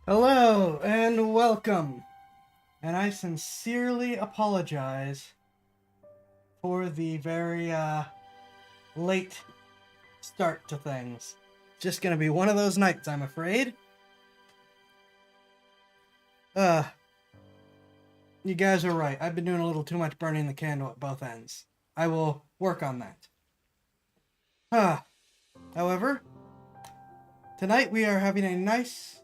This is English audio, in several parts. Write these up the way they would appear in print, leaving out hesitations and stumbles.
Hello and welcome. And I sincerely apologize for the very late start to things. Just gonna be one of those nights, I'm afraid. Uh, you guys are right. I've been doing a little too much burning the candle at both ends. I will work on that. However, tonight we are having a nice,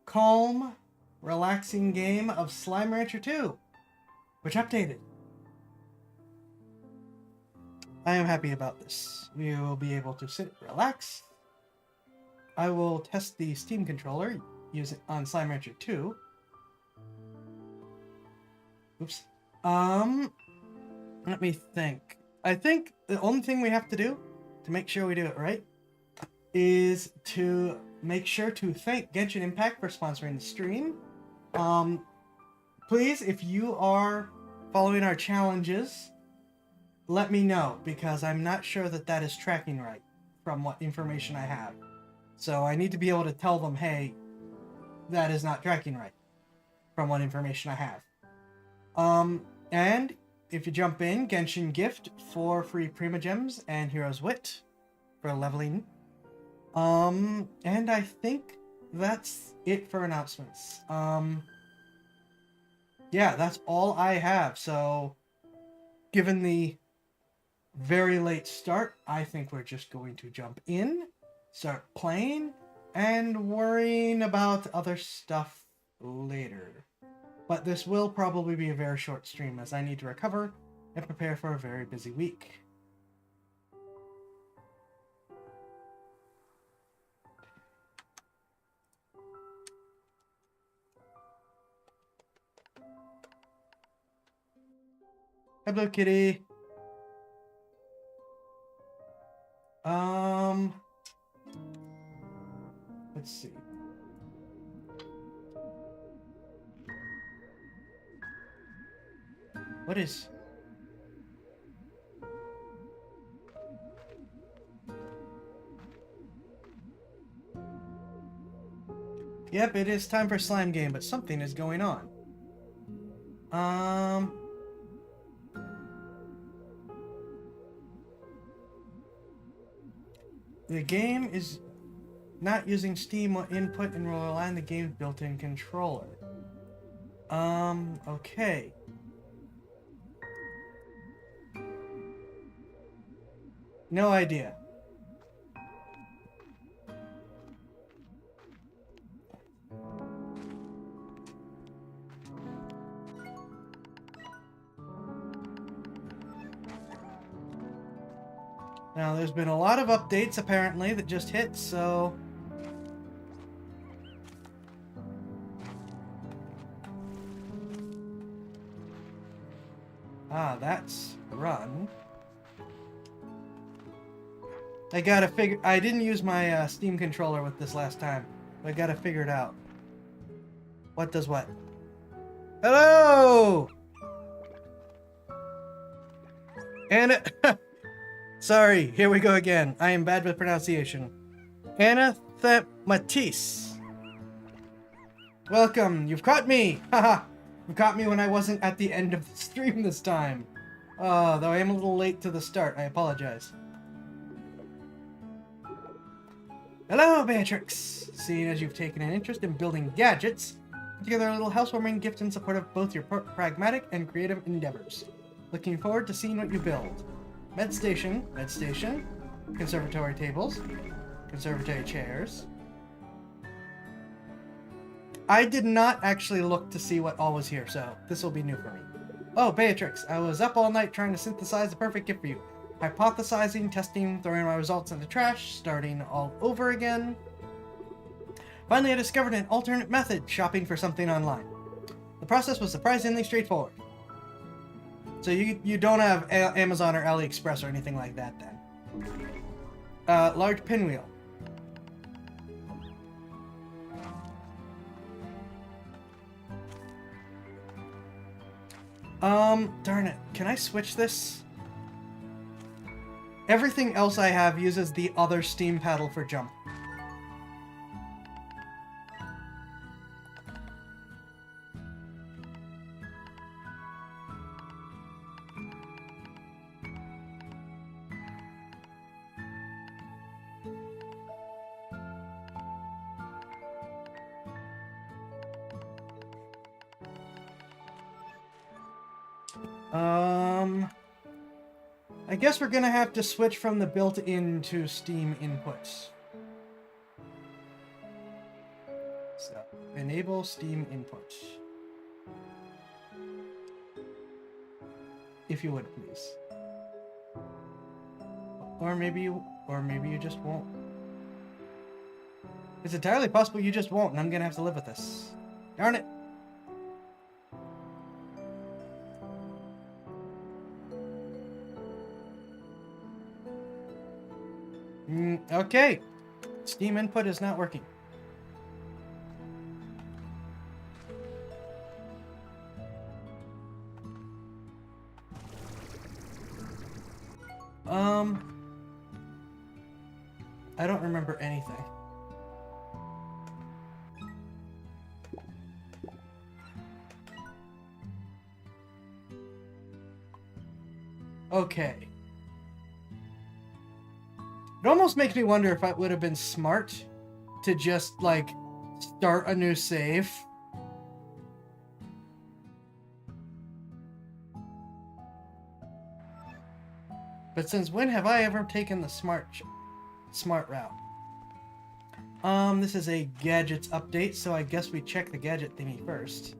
calm, relaxing game of Slime Rancher 2, which updated. I am happy about this. We will be able to sit, relax. I will test the Steam controller, use it on Slime Rancher 2. Oops. Let me think. I think the only thing we have to do to make sure we do it right is to make sure to thank Genshin Impact for sponsoring the stream. Please, if you are following our challenges, let me know, because I'm not sure that that is tracking right from what information I have. So I need to be able to tell them, hey, that is not tracking right from what information I have. And if you jump in, Genshin Gift for free Primogems and Hero's Wit for leveling. And I think that's it for announcements. Yeah, that's all I have. So, given the very late start, I think we're just going to jump in, start playing, and worrying about other stuff later. But this will probably be a very short stream, as I need to recover and prepare for a very busy week. Hello, kitty. Let's see. What is... Yep, it is time for slime game, but something is going on. The game is not using Steam input and will rely on the game's built-in controller. Okay. No idea. Now, there's been a lot of updates, apparently, that just hit, so... Ah, that's run. I gotta figure... I didn't use my Steam controller with this last time, but I gotta figure it out. What does what? Hello! Anna... Sorry, here we go again. I am bad with pronunciation. Anathematis. Welcome, you've caught me! Haha! You caught me when I wasn't at the end of the stream this time. Though I am a little late to the start, I apologize. Hello, Beatrix! Seeing as you've taken an interest in building gadgets, put together a little housewarming gift in support of both your pragmatic and creative endeavors. Looking forward to seeing what you build. Med station, conservatory tables, conservatory chairs. I did not actually look to see what all was here, so this will be new for me. Oh, Beatrix, I was up all night trying to synthesize the perfect gift for you. Hypothesizing, testing, throwing my results in the trash, starting all over again. Finally, I discovered an alternate method, shopping for something online. The process was surprisingly straightforward. So you don't have Amazon or AliExpress or anything like that then. Large pinwheel. Darn it. Can I switch this? Everything else I have uses the other Steam paddle for jump. I guess we're gonna have to switch from the built-in to Steam inputs. So, enable Steam input. If you would, please. Or maybe you just won't. It's entirely possible you just won't, and I'm gonna have to live with this. Darn it! Okay. Steam input is not working. I don't remember anything. Okay. It almost makes me wonder if it would have been smart to just, like, start a new save. But since when have I ever taken the smart route? This is a gadgets update, so I guess we check the gadget thingy first.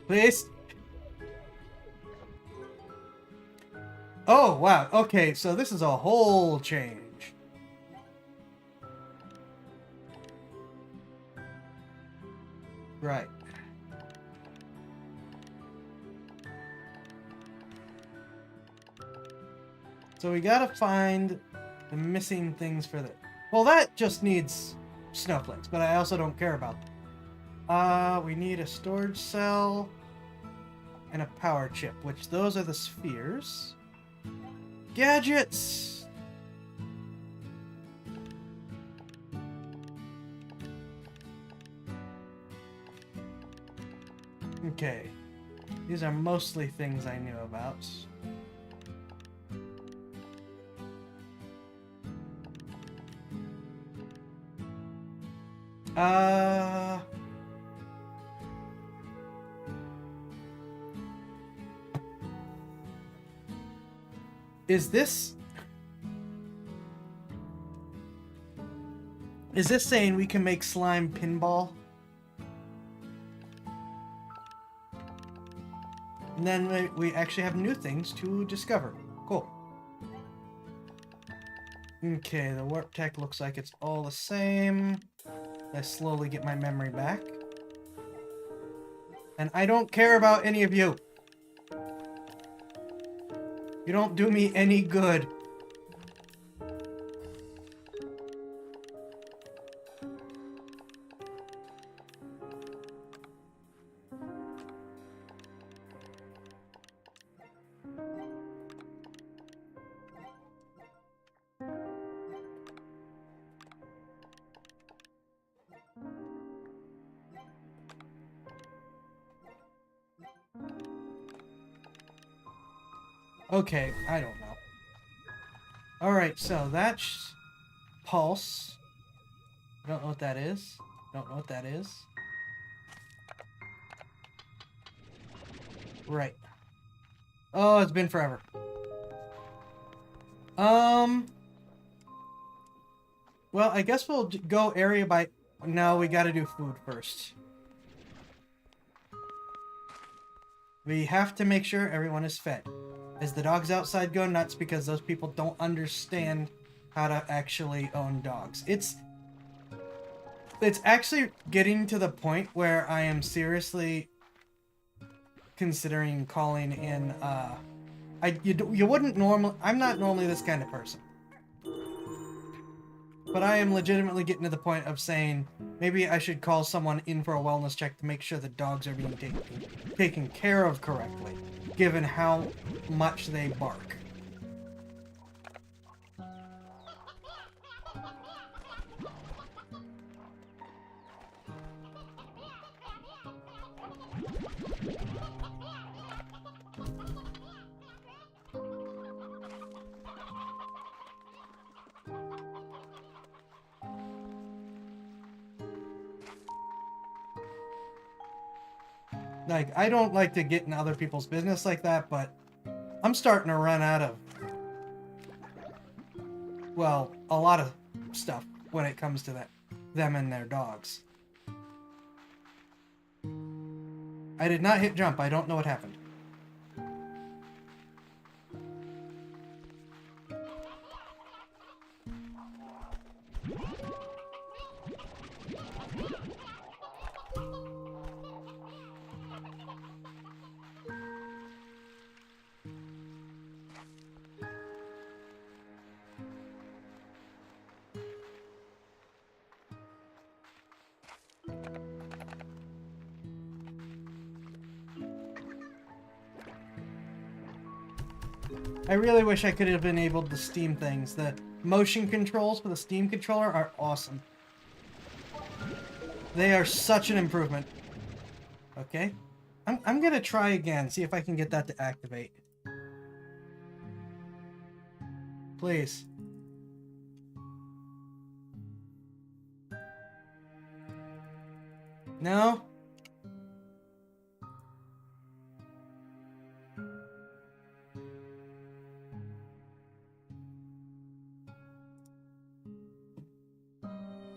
Please. Oh, wow. Okay, so this is a whole change. Right. So we gotta find the missing things for that. Well, that just needs snowflakes, but I also don't care about them. We need a storage cell and a power chip, which those are the spheres. Gadgets! Okay. These are mostly things I knew about. Is this saying we can make slime pinball? And then we actually have new things to discover. Cool. Okay, the warp tech looks like it's all the same. I slowly get my memory back. And I don't care about any of you. You don't do me any good. Okay, I don't know. Alright, so that's pulse. I don't know what that is. Don't know what that is. Right. Oh, it's been forever. Well, I guess we'll go area by... No, we gotta do food first. We have to make sure everyone is fed. As the dogs outside go nuts because those people don't understand how to actually own dogs. It's actually getting to the point where I am seriously considering calling in, you wouldn't normally... I'm not normally this kind of person. But I am legitimately getting to the point of saying, maybe I should call someone in for a wellness check to make sure the dogs are being taken care of correctly, given how much they bark. Like, I don't like to get in other people's business like that, but I'm starting to run out of, well, a lot of stuff when it comes to them and their dogs. I did not hit jump. I don't know what happened. I really wish I could have enabled the Steam things. The motion controls for the Steam controller are awesome. They are such an improvement. Okay. I'm gonna try again, see if I can get that to activate. Please. No?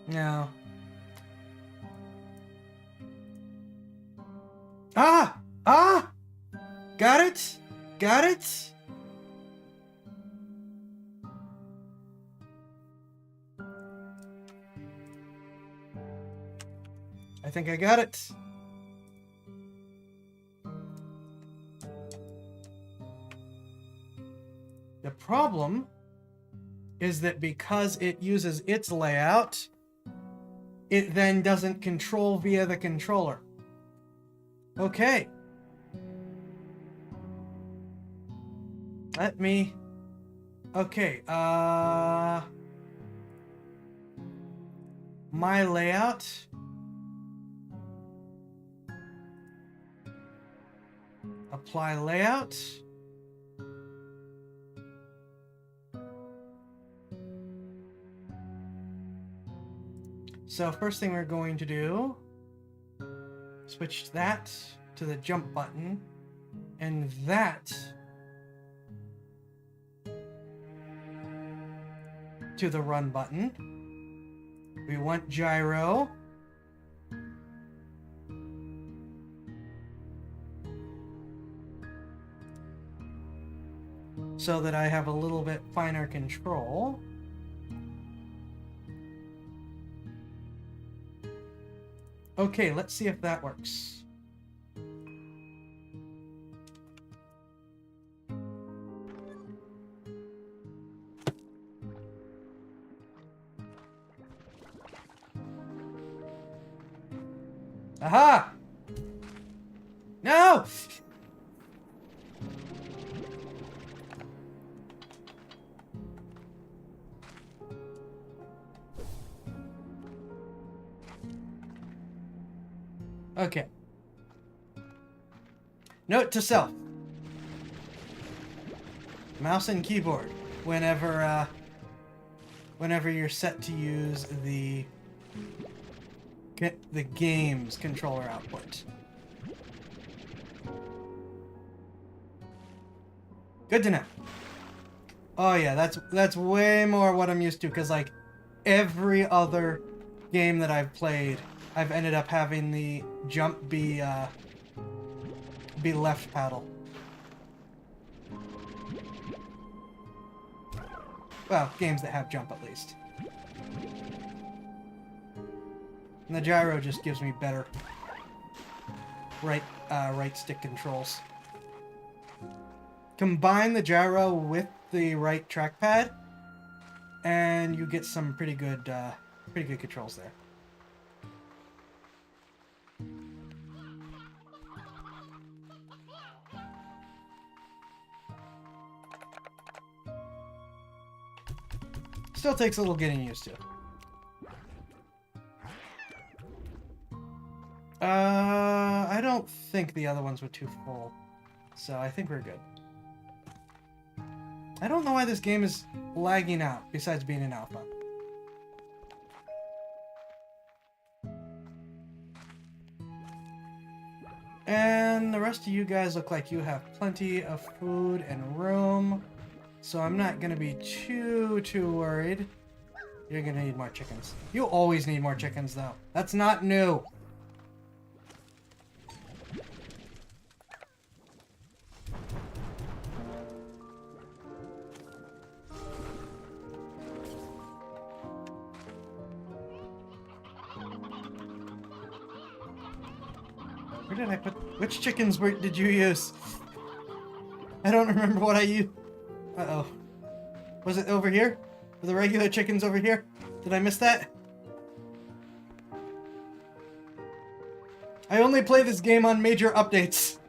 No. Ah! Ah! Got it? Got it? I think I got it. The problem is that because it uses its layout, it then doesn't control via the controller. Okay. Let me... Okay, my layout... Apply layout. So first thing we're going to do, switch that to the jump button, and that to the run button. We want gyro. So that I have a little bit finer control. Okay, let's see if that works. Aha! No! Okay. Note to self. Mouse and keyboard whenever you're set to use the game's controller output. Good to know. Oh yeah, that's way more what I'm used to, because like every other game that I've played, I've ended up having the jump be left paddle. Well, games that have jump at least. And the gyro just gives me better right stick controls. Combine the gyro with the right trackpad, and you get some pretty good controls there. Still takes a little getting used to. I don't think the other ones were too full, so I think we're good. I don't know why this game is lagging out, besides being in alpha. And the rest of you guys look like you have plenty of food and room. So I'm not going to be too worried. You're going to need more chickens. You always need more chickens, though. That's not new. Where did I put... Which chickens did you use? I don't remember what I used. Uh-oh. Was it over here? Were the regular chickens over here? Did I miss that? I only play this game on major updates.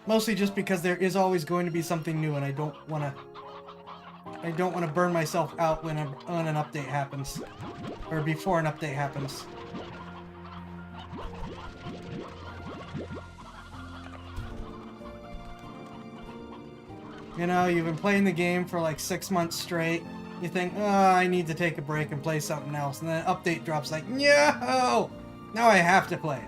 Mostly just because there is always going to be something new and I don't want to burn myself out when an update happens. Or before an update happens. You know, you've been playing the game for like 6 months straight. You think, oh, I need to take a break and play something else. And then an update drops like, no! Now I have to play it.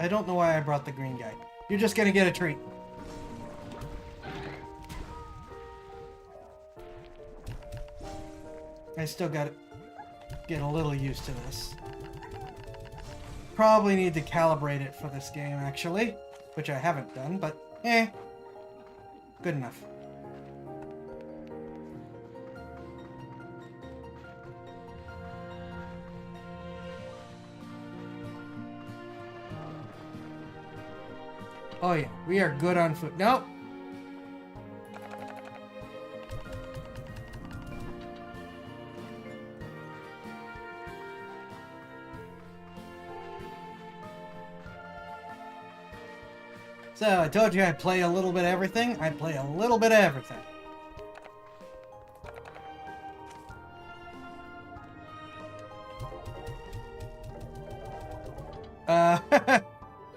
I don't know why I brought the green guy. You're just gonna get a treat. I still gotta get a little used to this. Probably need to calibrate it for this game, actually. Which I haven't done, but good enough. Oh yeah, we are good on food. Nope. So, I told you I'd play a little bit of everything. I play a little bit of everything.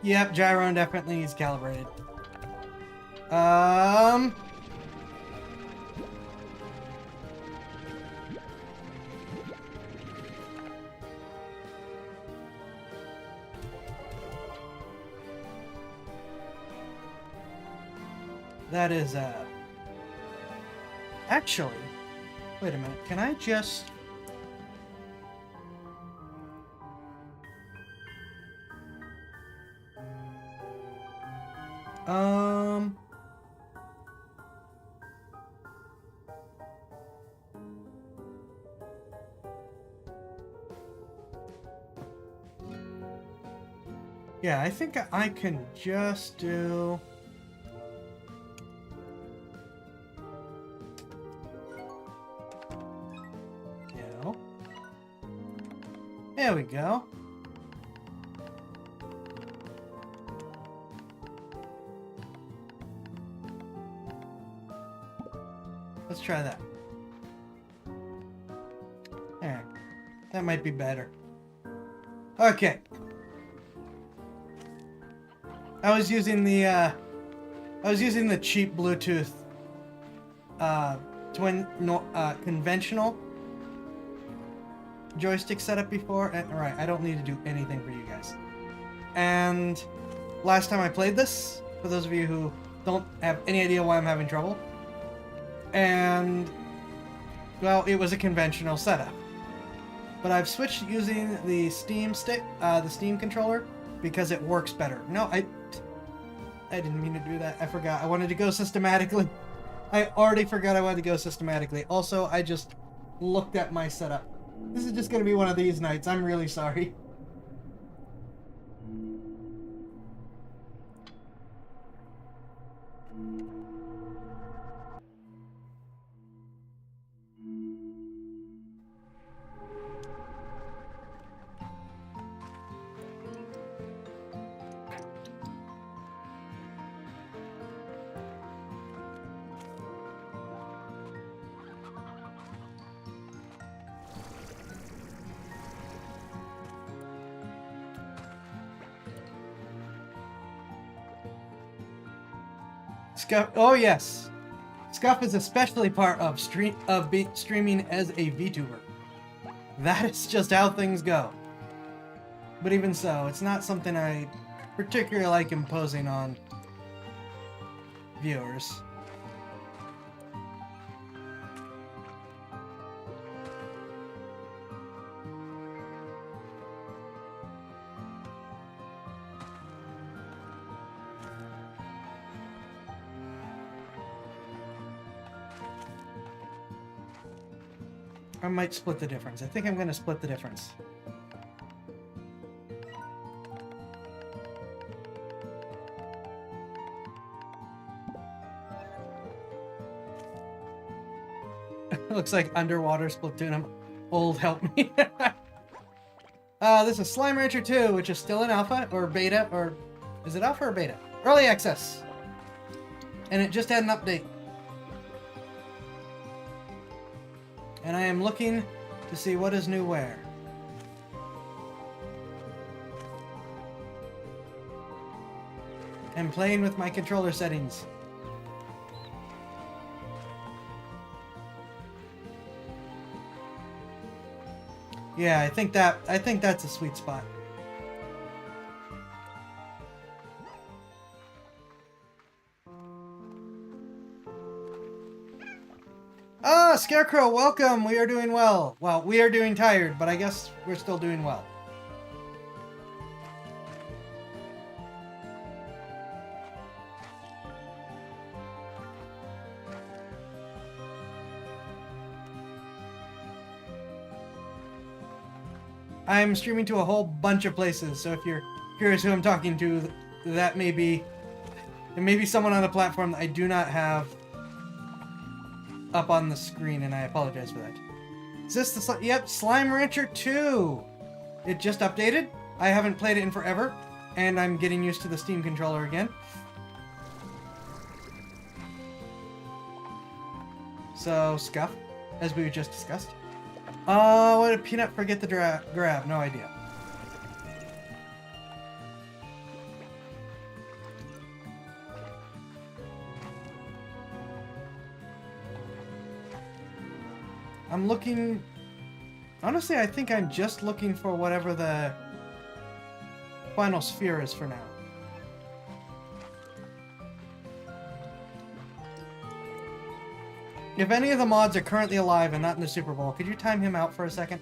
Yep, Gyron definitely needs calibrated. That is, actually, wait a minute, can I just... Yeah, I think I can just do... There we go. Let's try that. There. That might be better. Okay. I was using the cheap Bluetooth conventional joystick setup before, and right, I don't need to do anything for you guys. And last time I played this, for those of you who don't have any idea why I'm having trouble, and well, it was a conventional setup. But I've switched using the Steam stick, the Steam controller, because it works better. No, I didn't mean to do that. I forgot. I wanted to go systematically. I already forgot I wanted to go systematically. Also, I just looked at my setup. This is just going to be one of these nights. I'm really sorry. Oh, yes. Scuff is especially part of streaming as a VTuber. That is just how things go. But even so, it's not something I particularly like imposing on viewers. I might split the difference. I think I'm going to split the difference. Looks like underwater Splatoon. I'm old, help me. This is Slime Rancher 2, which is still in alpha or beta, or is it alpha or beta? Early access. And it just had an update. And I am looking to see what is new where. I'm playing with my controller settings. Yeah, I think that's a sweet spot. Ah, Scarecrow, welcome! We are doing well. Well, we are doing tired, but I guess we're still doing well. I'm streaming to a whole bunch of places, so if you're curious who I'm talking to, that may be... There may be someone on the platform that I do not have up on the screen, and I apologize for that. Is this the... Yep, Slime Rancher 2! It just updated. I haven't played it in forever, and I'm getting used to the Steam controller again. So, Scuff, as we just discussed. What did Peanut forget to grab? No idea. I'm looking... Honestly, I think I'm just looking for whatever the final sphere is for now. If any of the mods are currently alive and not in the Super Bowl, could you time him out for a second?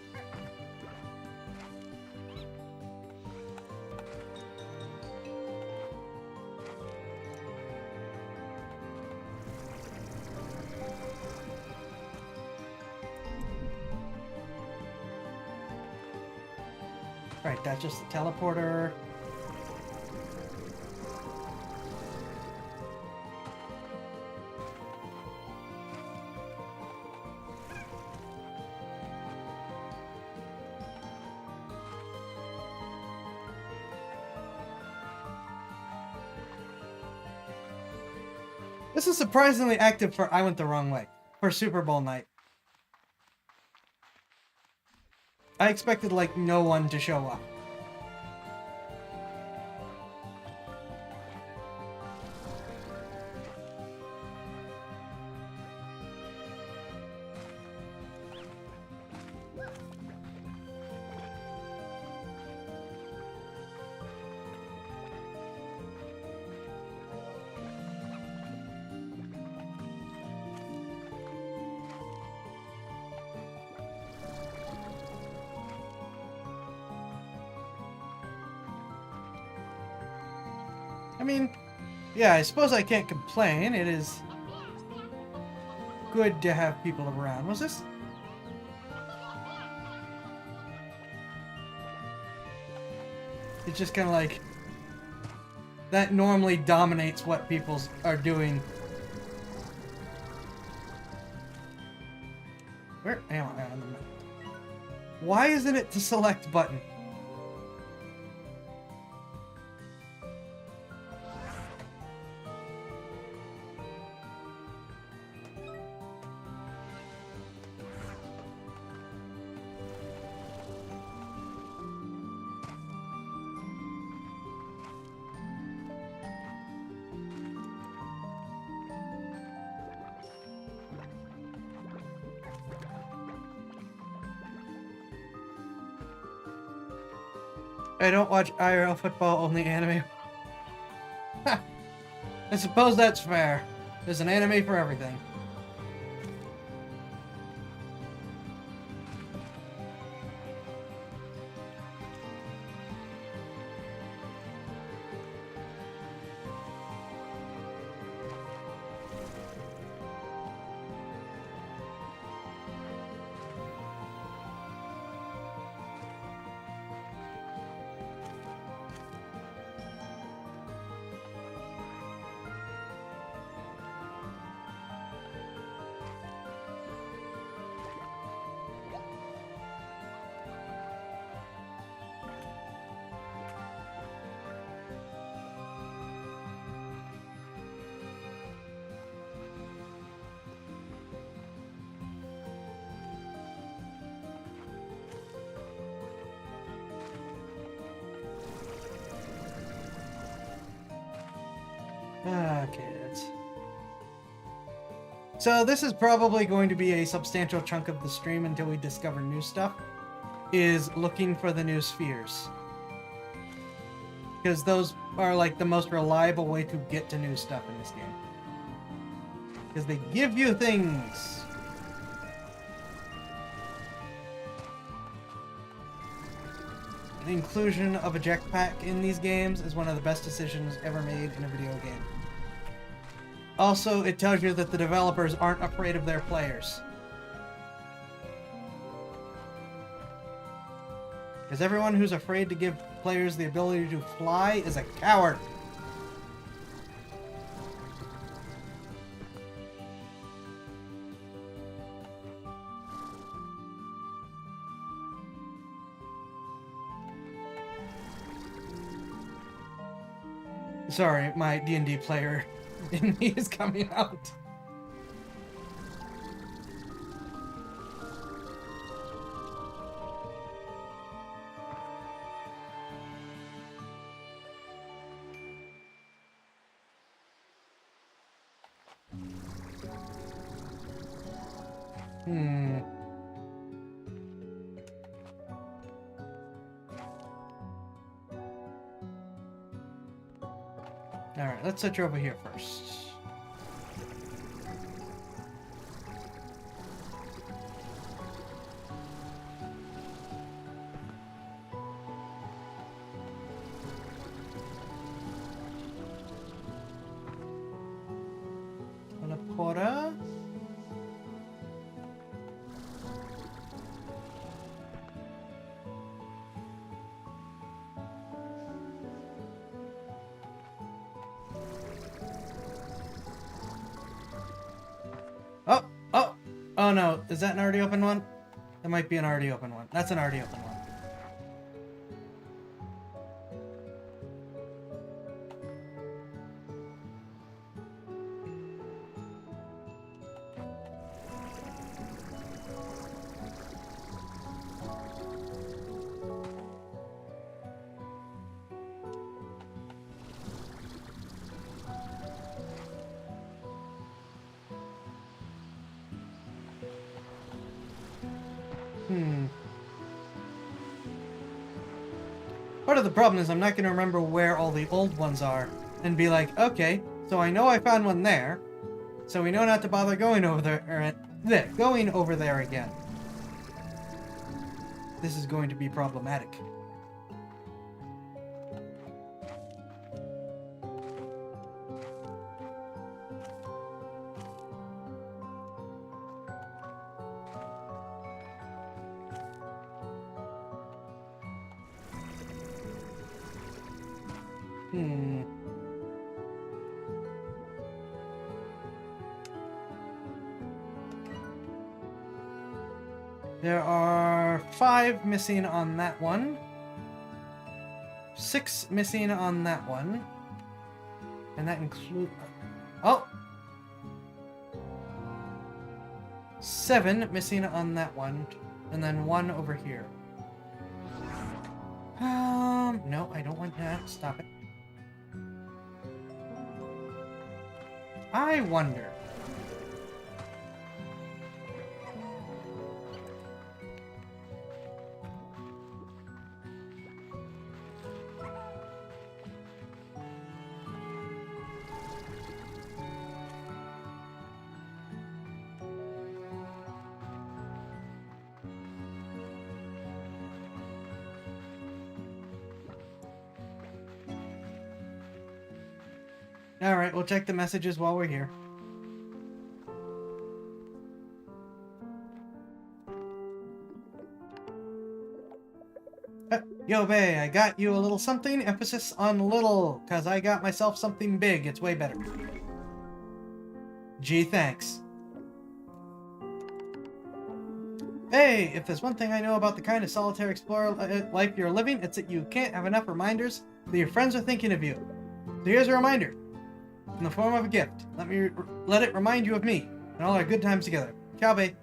Right, that's just the teleporter. This is surprisingly active for... I went the wrong way. For Super Bowl night. I expected, like, no one to show up. I mean, yeah, I suppose I can't complain. It is good to have people around. Was this? It's just kind of like... That normally dominates what people are doing. Where am I on the map? Why isn't it the select button? I don't watch IRL football, only anime. I suppose that's fair. There's an anime for everything. Okay, so this is probably going to be a substantial chunk of the stream until we discover new stuff, is looking for the new spheres. Because those are like the most reliable way to get to new stuff in this game. Because they give you things! The inclusion of a jetpack in these games is one of the best decisions ever made in a video game. Also, it tells you that the developers aren't afraid of their players. Because everyone who's afraid to give players the ability to fly is a coward. Sorry, my D&D player in me is coming out. Alright, let's set you over here first. Telepora. Oh no, is that an already open one? That might be an already open one. That's an already open one. Part of the problem is I'm not going to remember where all the old ones are and be like, okay, so I know I found one there, so we know not to bother going over there, going over there again. This is going to be problematic. There are 5 missing on that one. 6 missing on that one. And that includes... Oh! 7 missing on that one. And then 1 over here. No, I don't want that. Stop it. I wonder... Alright, we'll check the messages while we're here. Yo, Bay, I got you a little something. Emphasis on little, because I got myself something big. It's way better. Gee, thanks. Hey, if there's one thing I know about the kind of solitary explorer life you're living, it's that you can't have enough reminders that your friends are thinking of you. So here's a reminder, in the form of a gift. Let it remind you of me and all our good times together. Ciao, Bay.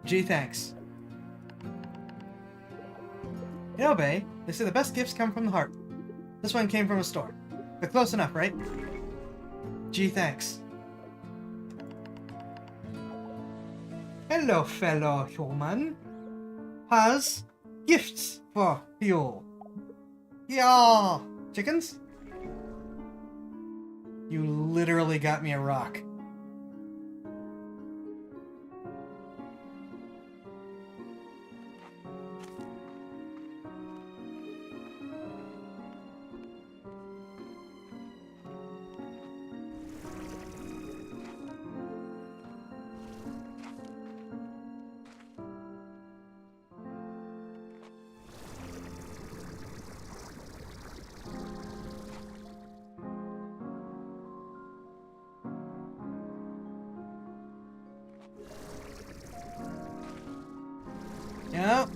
Gee, thanks. You know, Bay, they say the best gifts come from the heart. This one came from a store. But close enough, right? Gee, thanks. Hello, fellow human. Has gifts for you. Yeah, chickens? You literally got me a rock. Yeah.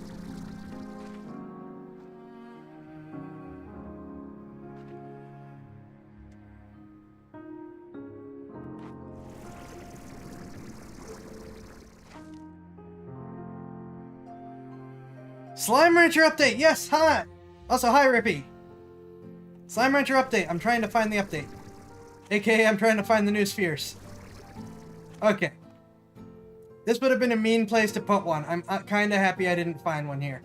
Slime Rancher update! Yes, hi! Also, hi, Rippy! Slime Rancher update. I'm trying to find the update. AKA, I'm trying to find the new spheres. Okay. This would have been a mean place to put one. I'm kind of happy I didn't find one here.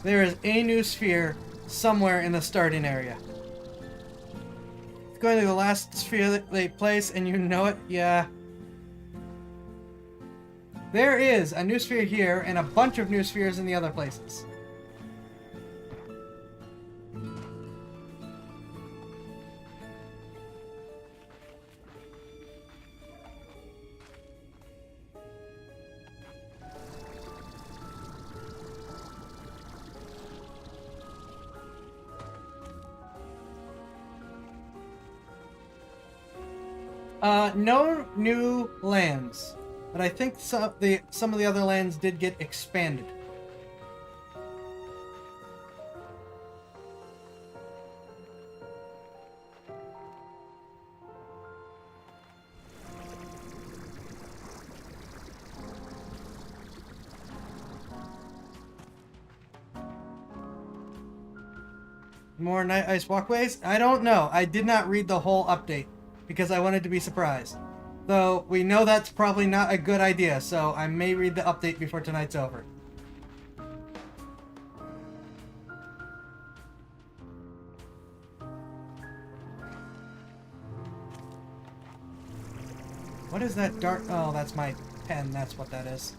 There is a new sphere somewhere in the starting area. Going to the last sphere that they place and you know it? Yeah. There is a new sphere here and a bunch of new spheres in the other places. No new lands, but I think some of the other lands did get expanded. More night ice walkways? I don't know. I did not read the whole update because I wanted to be surprised. Though we know that's probably not a good idea, so I may read the update before tonight's over. What is that dark? Oh, that's my pen. That's what that is.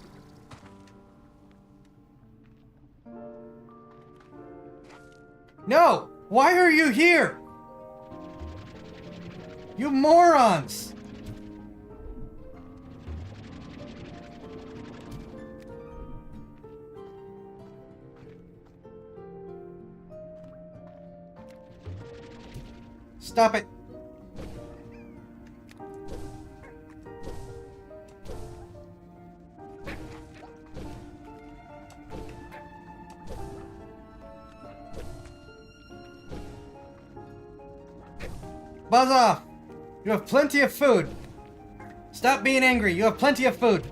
No! Why are you here? You morons! Stop it. Buzz off! You have plenty of food. Stop being angry. You have plenty of food.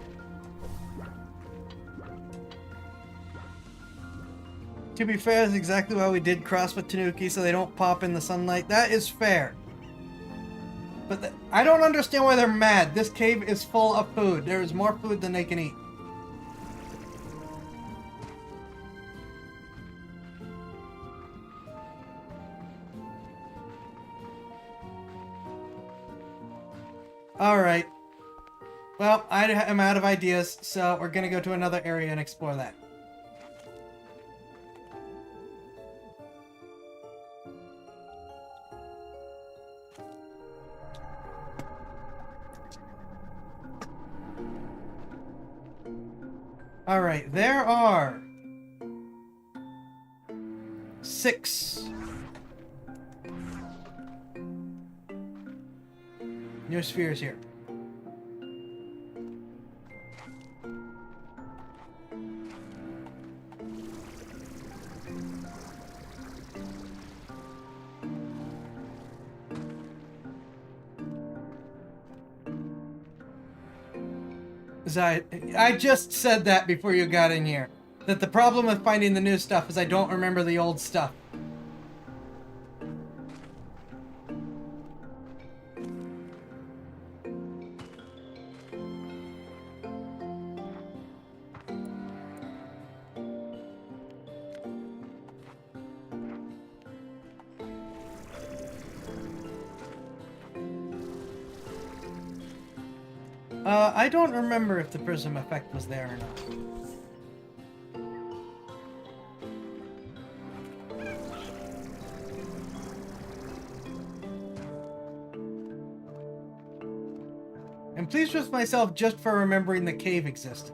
To be fair, is exactly why we did cross with Tanuki, so they don't pop in the sunlight. That is fair. But I don't understand why they're mad. This cave is full of food. There is more food than they can eat. Alright. Well, I am out of ideas, so we're gonna go to another area and explore that. Alright, there are 6 new spheres here. I just said that before you got in here. That the problem with finding the new stuff is I don't remember the old stuff. I don't remember if the prism effect was there or not. I'm pleased with myself just for remembering the cave existed.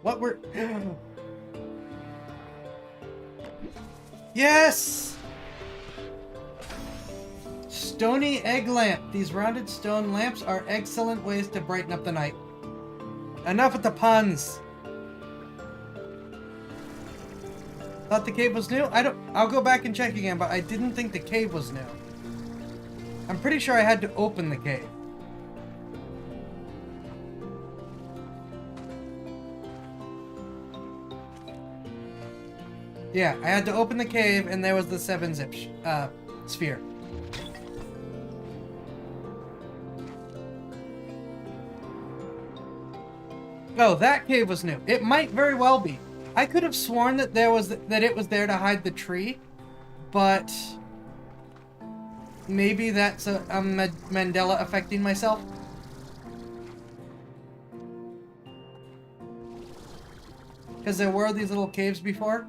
What were... Yes! Stony egg lamp. These rounded stone lamps are excellent ways to brighten up the night. Enough with the puns. Thought the cave was new? I'll go back and check again, but I didn't think the cave was new. I'm pretty sure I had to open the cave. Yeah, I had to open the cave, and there was the 7-zip sphere. Oh, that cave was new. It might very well be. I could have sworn that it was there to hide the tree, but maybe that's a Mandela affecting myself. Because there were these little caves before.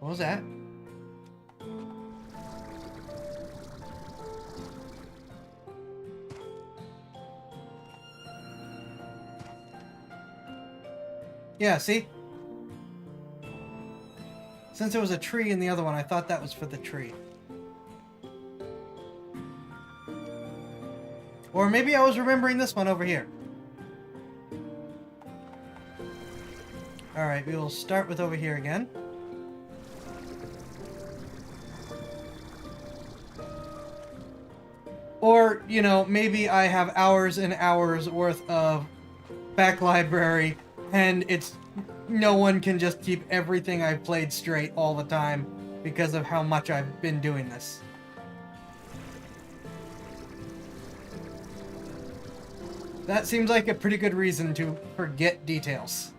What was that? Yeah, see? Since there was a tree in the other one, I thought that was for the tree. Or maybe I was remembering this one over here. Alright, we will start with over here again. Or, you know, maybe I have hours and hours worth of back library, and no one can just keep everything I've played straight all the time because of how much I've been doing this. That seems like a pretty good reason to forget details.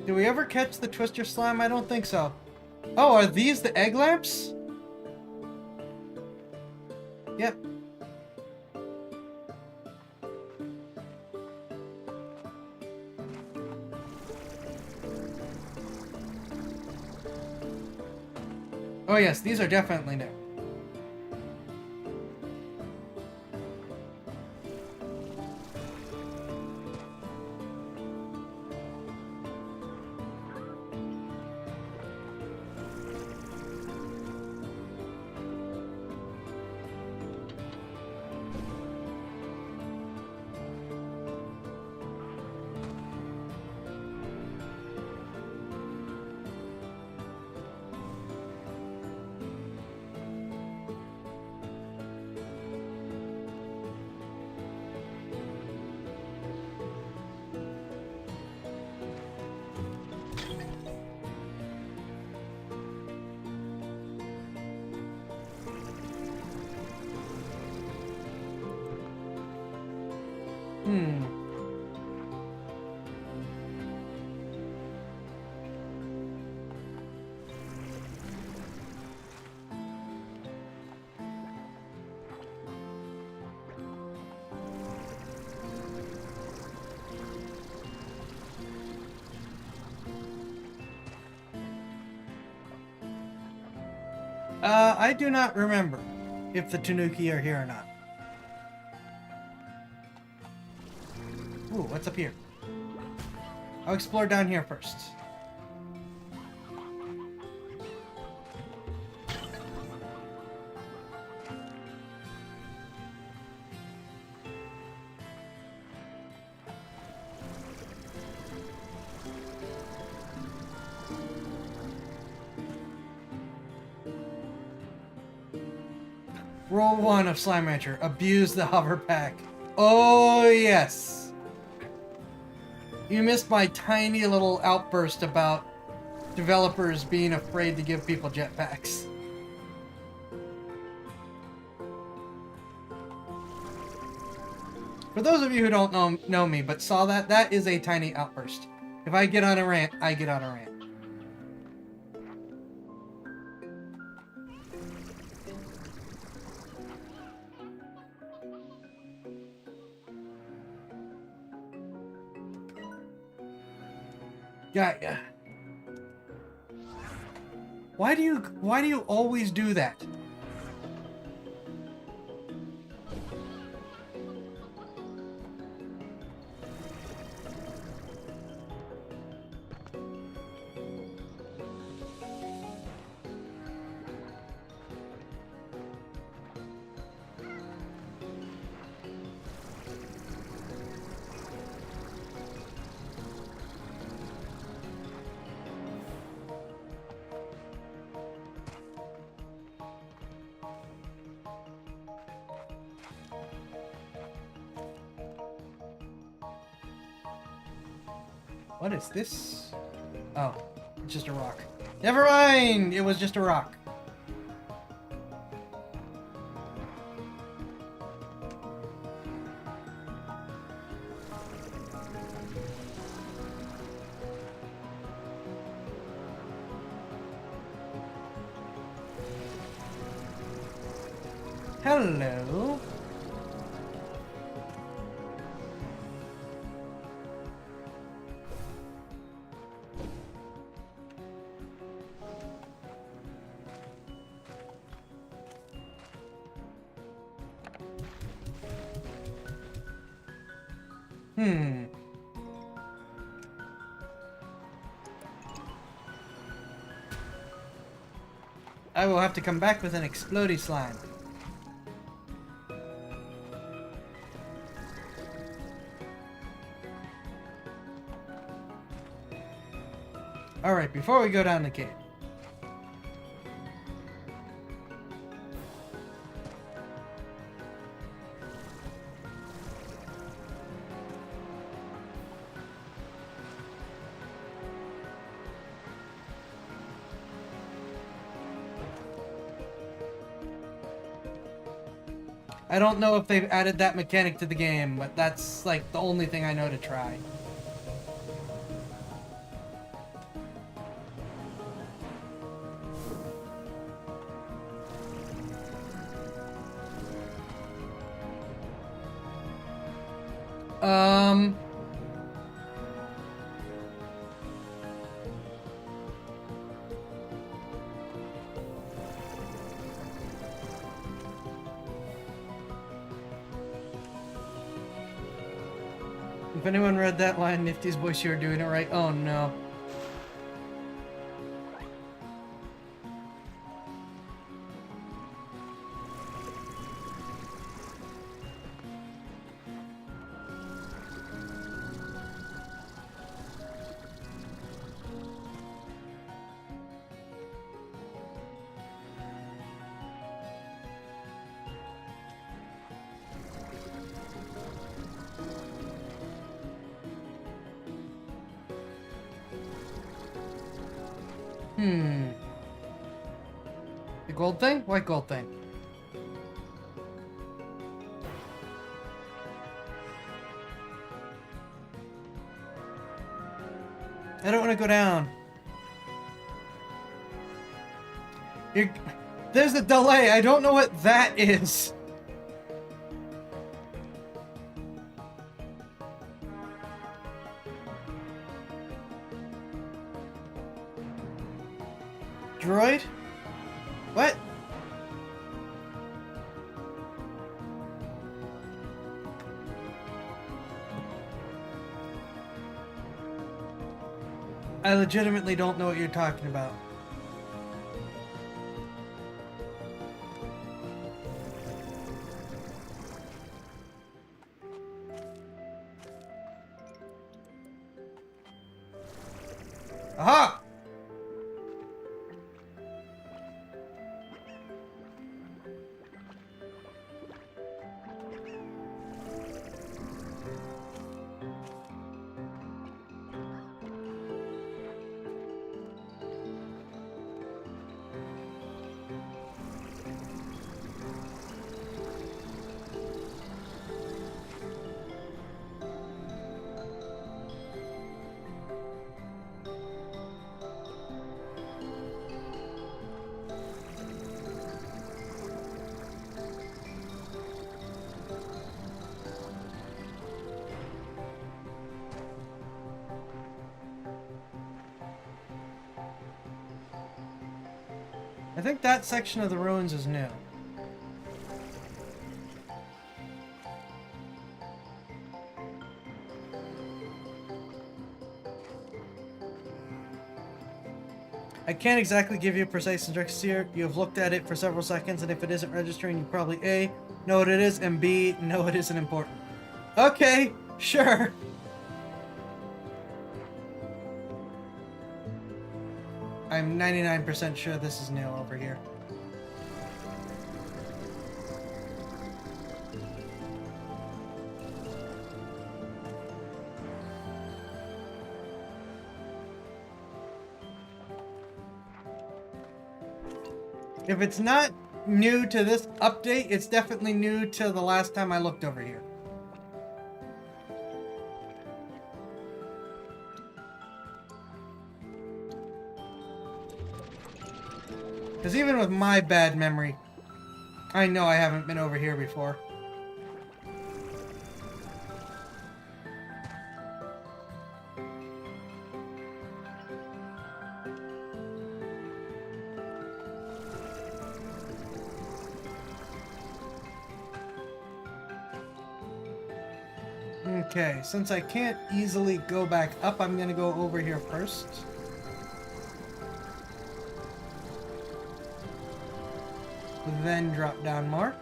Do we ever catch the Twister Slime? I don't think so. Oh, are these the egg lamps? Yep. Oh yes, these are definitely new. Hmm. I do not remember if the Tanuki are here or not. Ooh, what's up here? I'll explore down here first. Roll 1 of Slime Rancher. Abuse the hover pack. Oh, yes. You missed my tiny little outburst about developers being afraid to give people jetpacks. For those of you who don't know me but saw that, that is a tiny outburst. If I get on a rant, I get on a rant. Yeah. Why do you always do that? What is this? Oh, it's just a rock. Never mind! It was just a rock. Hello. I will have to come back with an explodey slime. Alright, before we go down the cave. I don't know if they've added that mechanic to the game, but that's like the only thing I know to try. If anyone read that line, Nifty's voice, you're doing it right. Oh no. The gold thing? What gold thing? I don't want to go down. There's a delay. I don't know what that is. Droid? What? I legitimately don't know what you're talking about. Aha! I think that section of the ruins is new. I can't exactly give you precise instructions here. You have looked at it for several seconds, and if it isn't registering, you probably A, know what it is, and B, know it isn't important. Okay, sure. I'm 99% sure this is new over here. If it's not new to this update, it's definitely new to the last time I looked over here. Because even with my bad memory, I know I haven't been over here before. Okay, since I can't easily go back up, I'm gonna go over here first. Then drop down more.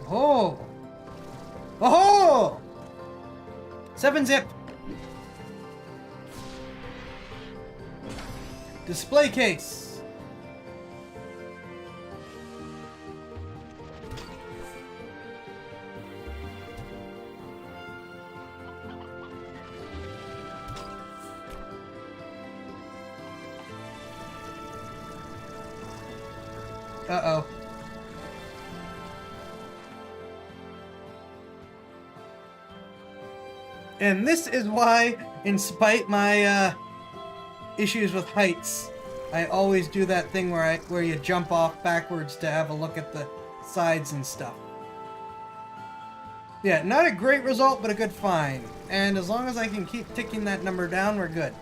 Oh! Oh! 7-zip! Display case! Uh-oh. And this is why, in spite my issues with heights, I always do that thing where you jump off backwards to have a look at the sides and stuff. Yeah, not a great result, but a good find. And as long as I can keep ticking that number down, we're good.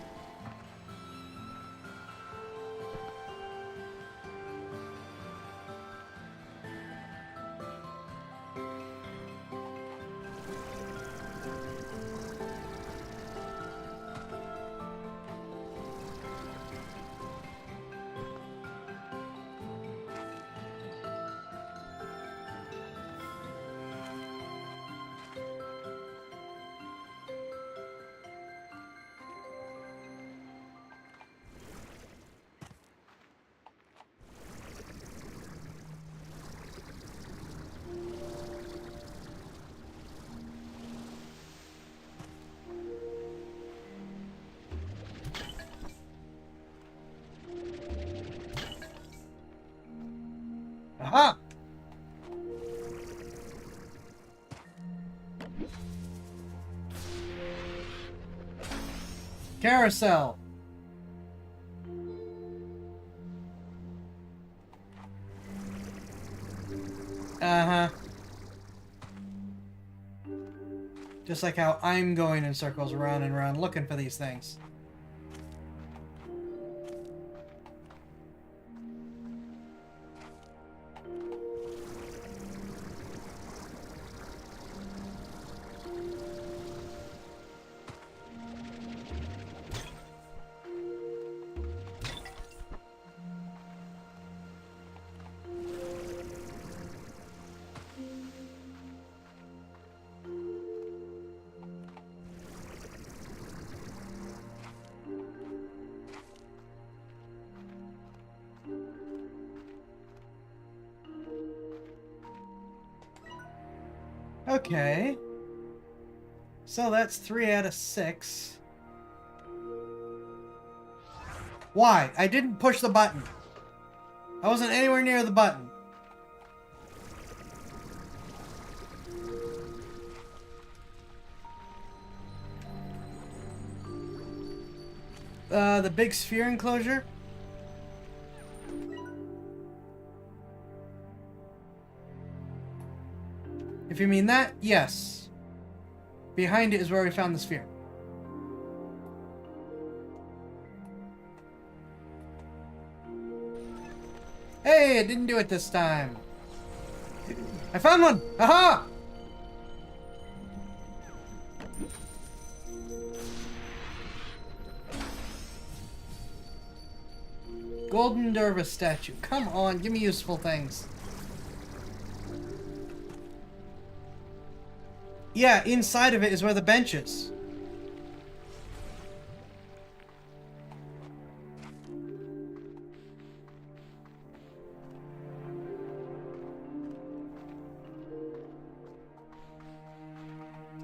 Carousel. Uh-huh. Just like how I'm going in circles around and around looking for these things. Okay. So that's 3 out of 6. Why? I didn't push the button. I wasn't anywhere near the button. The big sphere enclosure? If you mean that, yes. Behind it is where we found the sphere. Hey, I didn't do it this time. I found one! Aha! Golden Dervis statue. Come on, give me useful things. Yeah, inside of it is where the bench is.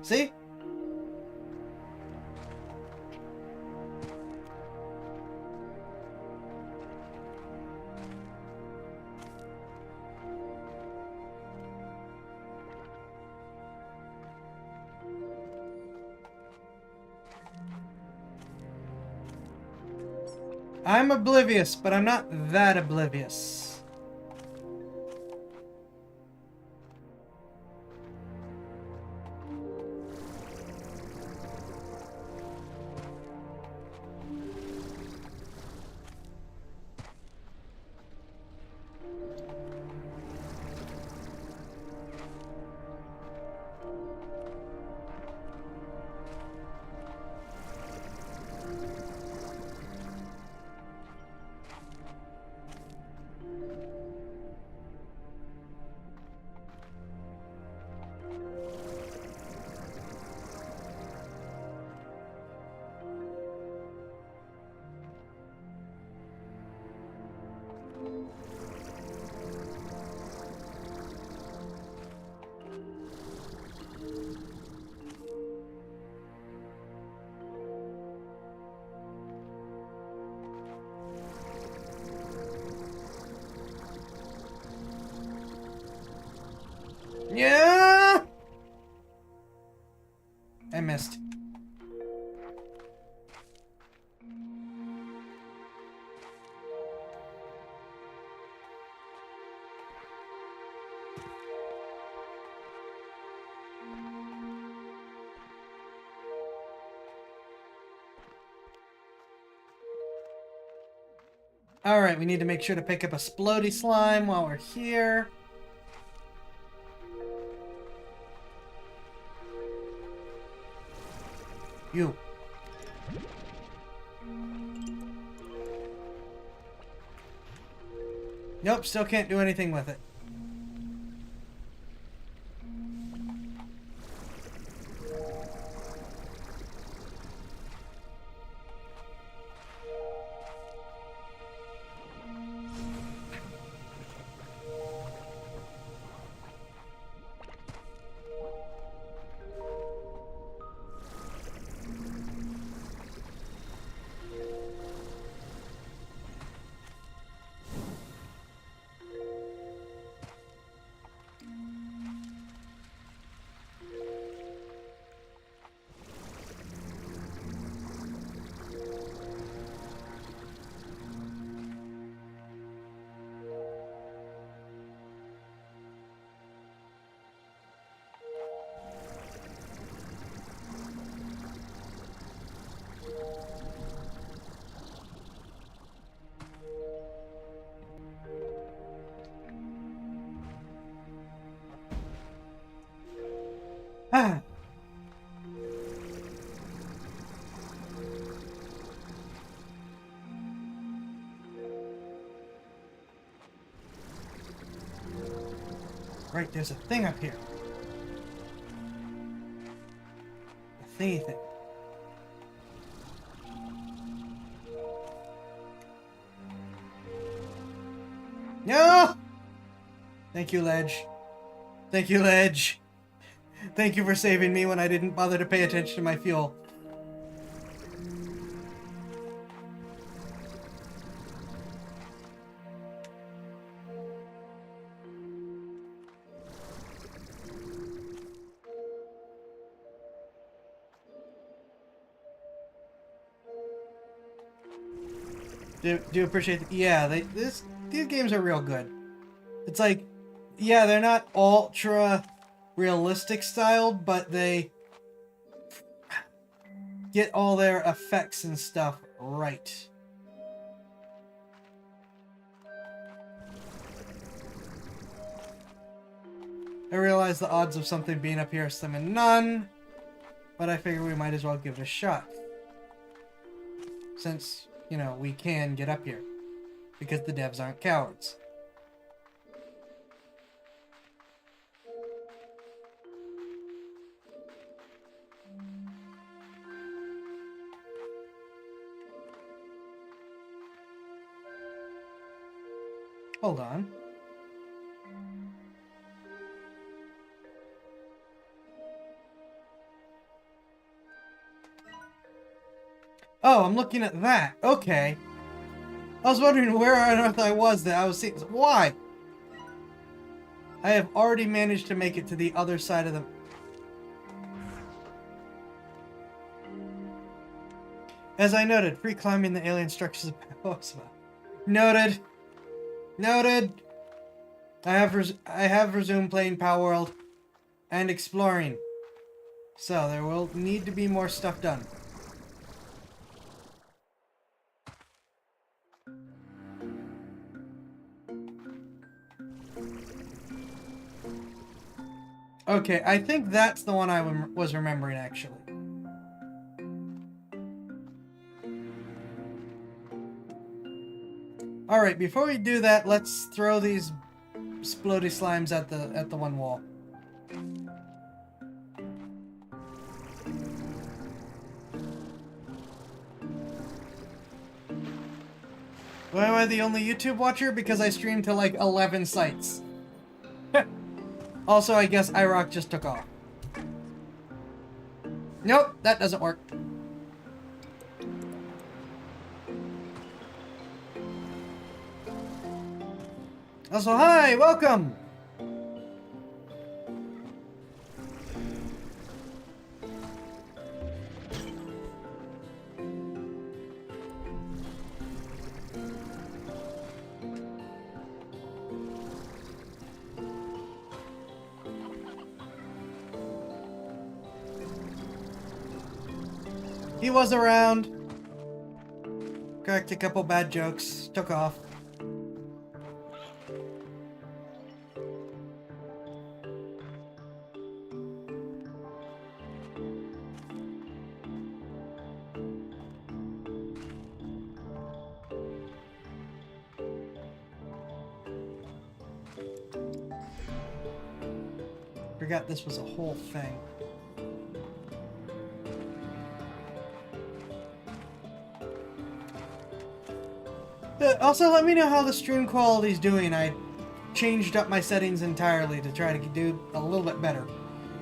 See? I'm oblivious, but I'm not that oblivious. Yeah! I missed. Alright, we need to make sure to pick up a Splody Slime while we're here. You. Nope, still can't do anything with it. Ah. Right, there's a thing up here. A thingy thing. No! Thank you, Ledge. Thank you, Ledge. Thank you for saving me when I didn't bother to pay attention to my fuel. Do appreciate it. Yeah, these games are real good. It's like, yeah, they're not ultra realistic styled, but they get all their effects and stuff right. I realize the odds of something being up here are slim and none, but I figure we might as well give it a shot. Since, you know, we can get up here. Because the devs aren't cowards. Hold on. Oh, I'm looking at that. Okay. I was wondering where on earth I was that I was seeing. Why? I have already managed to make it to the other side of the... As I noted, free climbing the alien structures of Osma. Noted. Noted. I have resumed playing Palworld and exploring. So there will need to be more stuff done. Okay, I think that's the one I was remembering, actually. Alright, before we do that, let's throw these splody slimes at the one wall. Why am I the only YouTube watcher? Because I stream to like 11 sites. Also, I guess iRock just took off. Nope, that doesn't work. Also, hi, welcome! He was around. Cracked a couple bad jokes. Took off. Forgot this was a whole thing. Also, let me know how the stream quality is doing. I changed up my settings entirely to try to do a little bit better.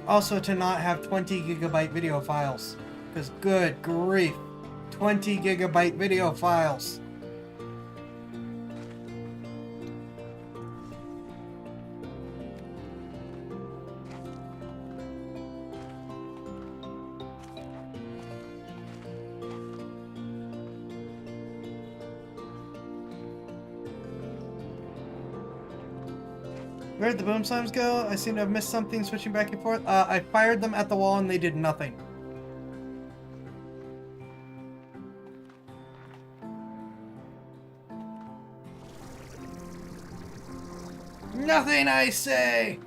Also, to not have 20 gigabyte video files. Because good grief, 20 gigabyte video files. Where'd the boom slimes go? I seem to have missed something switching back and forth. I fired them at the wall and they did nothing. Nothing, I say!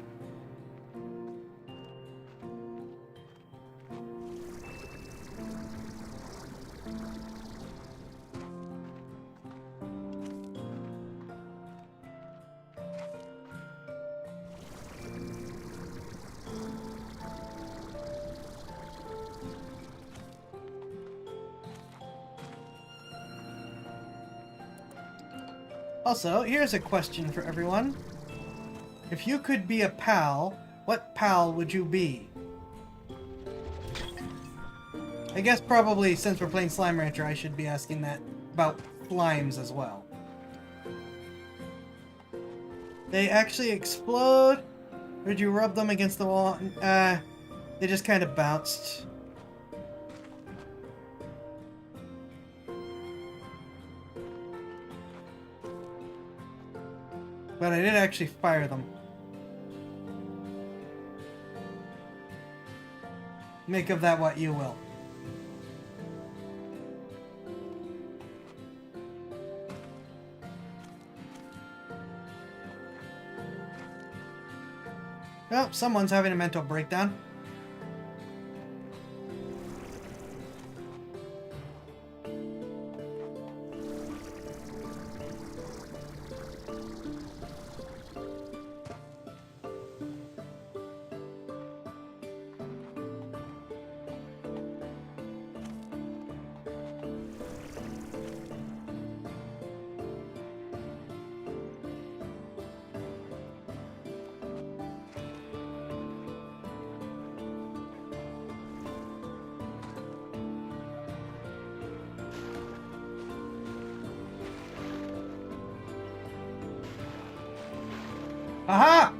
Also, here's a question for everyone. If you could be a pal, what pal would you be? I guess probably since we're playing Slime Rancher, I should be asking that about slimes as well. They actually explode? Or did you rub them against the wall? They just kind of bounced. But I did actually fire them. Make of that what you will. Oh, someone's having a mental breakdown. Aha!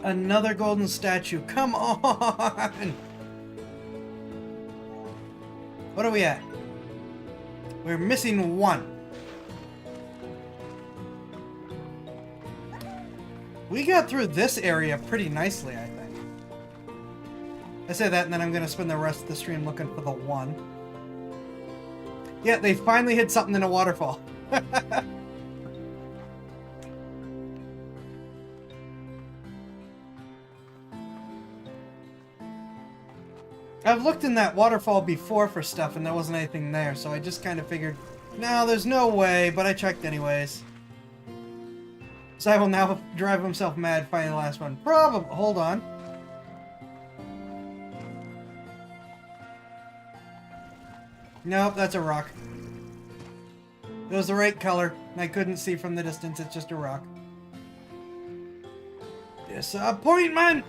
Another golden statue. Come on! What are we at? We're missing one. We got through this area pretty nicely, I think. I say that and then I'm going to spend the rest of the stream looking for the one. Yeah, they finally hit something in a waterfall. I've looked in that waterfall before for stuff and there wasn't anything there, so I just kind of figured, no, there's no way, but I checked anyways. So will now drive himself mad finding the last one. Probably. Hold on. Nope, that's a rock. It was the right color, and I couldn't see from the distance. It's just a rock. Disappointment!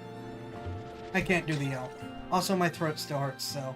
I can't do the yell. Also, my throat still hurts, so...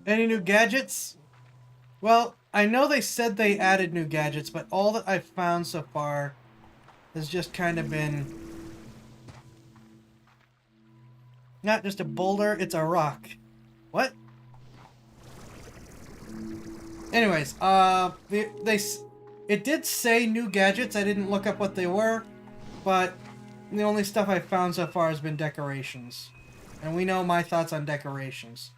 Any new gadgets? Well, I know they said they added new gadgets, but all that I've found so far has just kind of been... not just a boulder, it's a rock. What? Anyways, it did say new gadgets. I didn't look up what they were, but the only stuff I've found so far has been decorations. And we know my thoughts on decorations.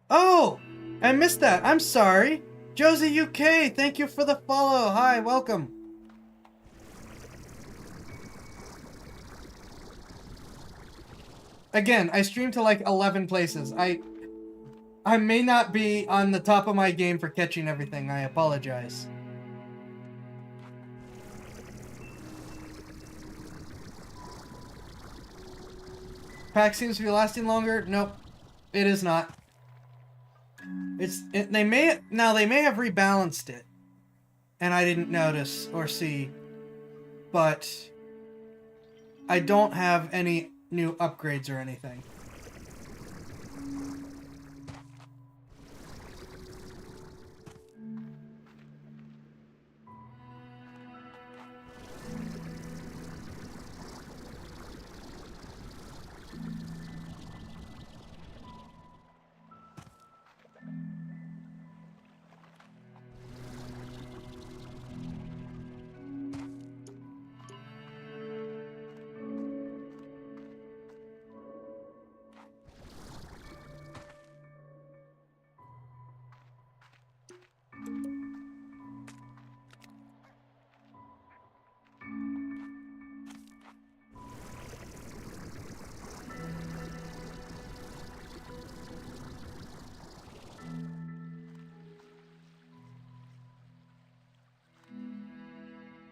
Oh! I missed that. I'm sorry. Josie UK, thank you for the follow. Hi, welcome. Again, I stream to like 11 places. I may not be on the top of my game for catching everything. I apologize. Pack seems to be lasting longer. Nope, it is not. They may have rebalanced it, and I didn't notice or see, but I don't have any new upgrades or anything.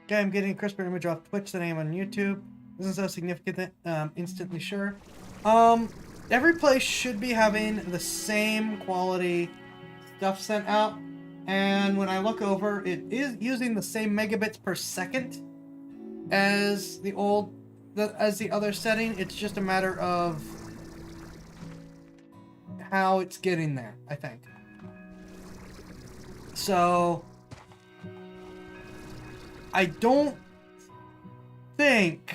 Okay, I'm getting a crisper image off Twitch than I am on YouTube. Isn't so significant that instantly sure. Every place should be having the same quality stuff sent out. And when I look over, it is using the same megabits per second as the other setting. It's just a matter of how it's getting there, I think. So I don't think,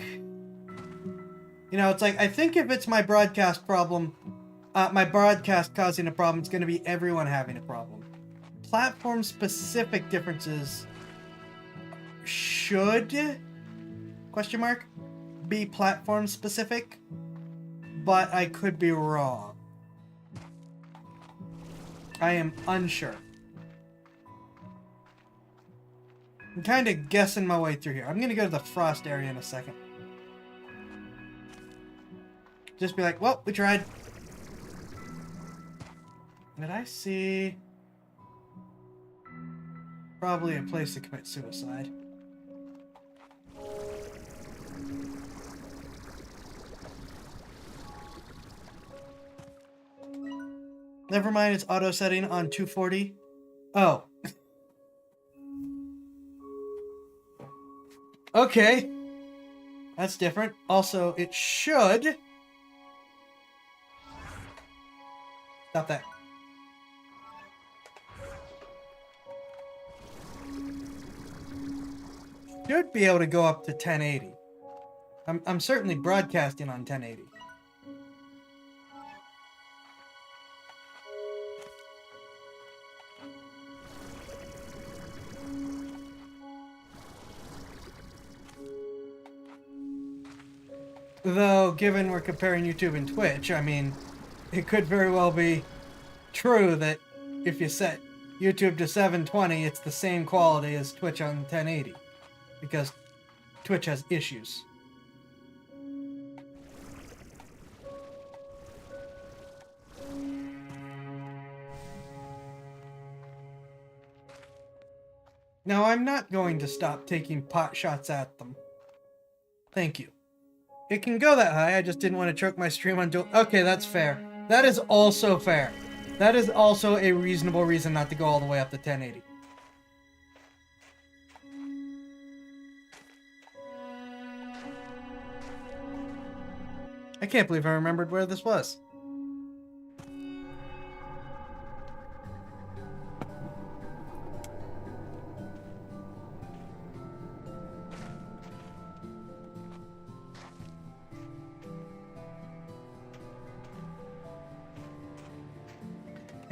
it's like, I think if it's my broadcast problem, my broadcast causing a problem, it's going to be everyone having a problem. Platform specific differences should, question mark, be platform specific, but I could be wrong. I am unsure. I'm kind of guessing my way through here. I'm going to go to the frost area in a second. Just be like, well, we tried. Did I see... Probably a place to commit suicide. Never mind, it's auto setting on 240. Oh. Okay. That's different. Also, it should... Stop that. Should be able to go up to 1080. I'm certainly broadcasting on 1080. Though, given we're comparing YouTube and Twitch, I mean, it could very well be true that if you set YouTube to 720, it's the same quality as Twitch on 1080. Because Twitch has issues. Now, I'm not going to stop taking pot shots at them. Thank you. It can go that high, I just didn't want to choke my stream on dual... Okay, that's fair. That is also fair. That is also a reasonable reason not to go all the way up to 1080. I can't believe I remembered where this was.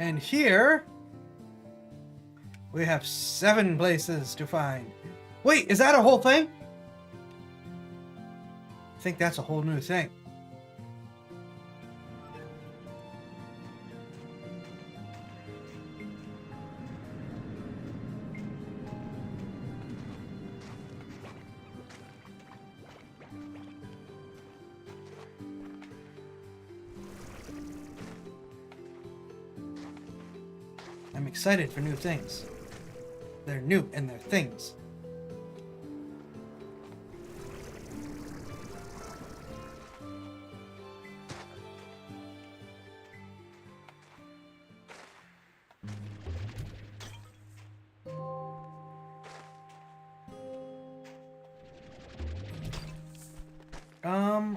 And here, we have 7 places to find. Wait, is that a whole thing? I think that's a whole new thing. I'm excited for new things. They're new and they're things.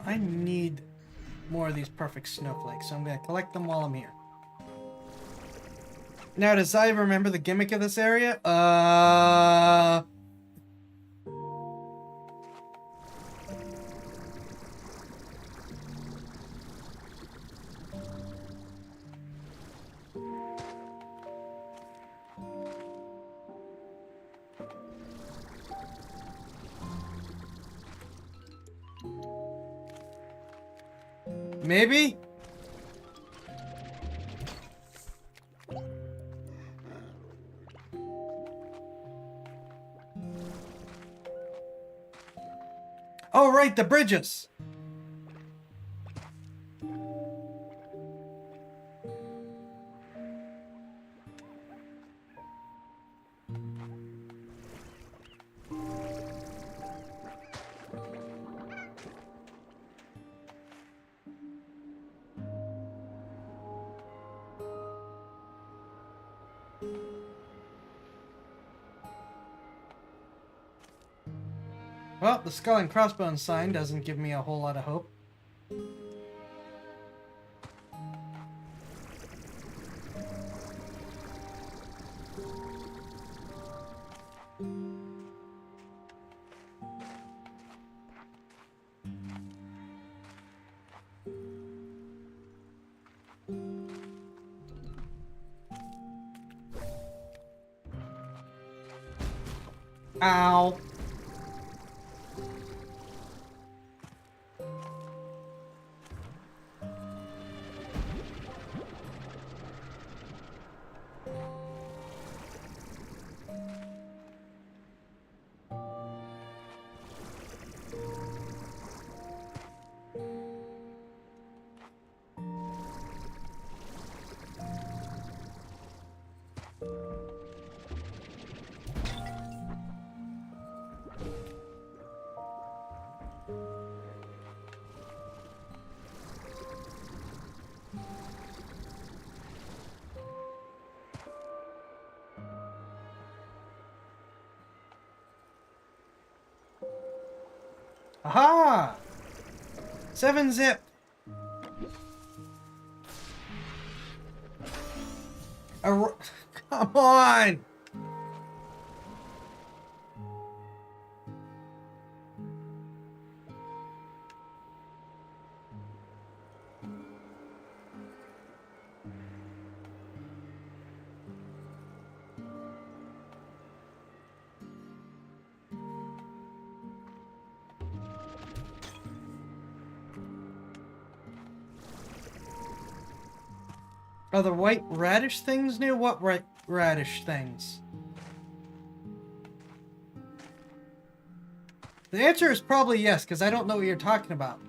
I need more of these perfect snowflakes, so I'm gonna collect them while I'm here. Now, does I remember the gimmick of this area? Maybe? Oh, right, the bridges. Well, the skull and crossbones sign doesn't give me a whole lot of hope. Ow. Aha! 7-zip. Come on! Are the white radish things new? What radish things? The answer is probably yes, because I don't know what you're talking about.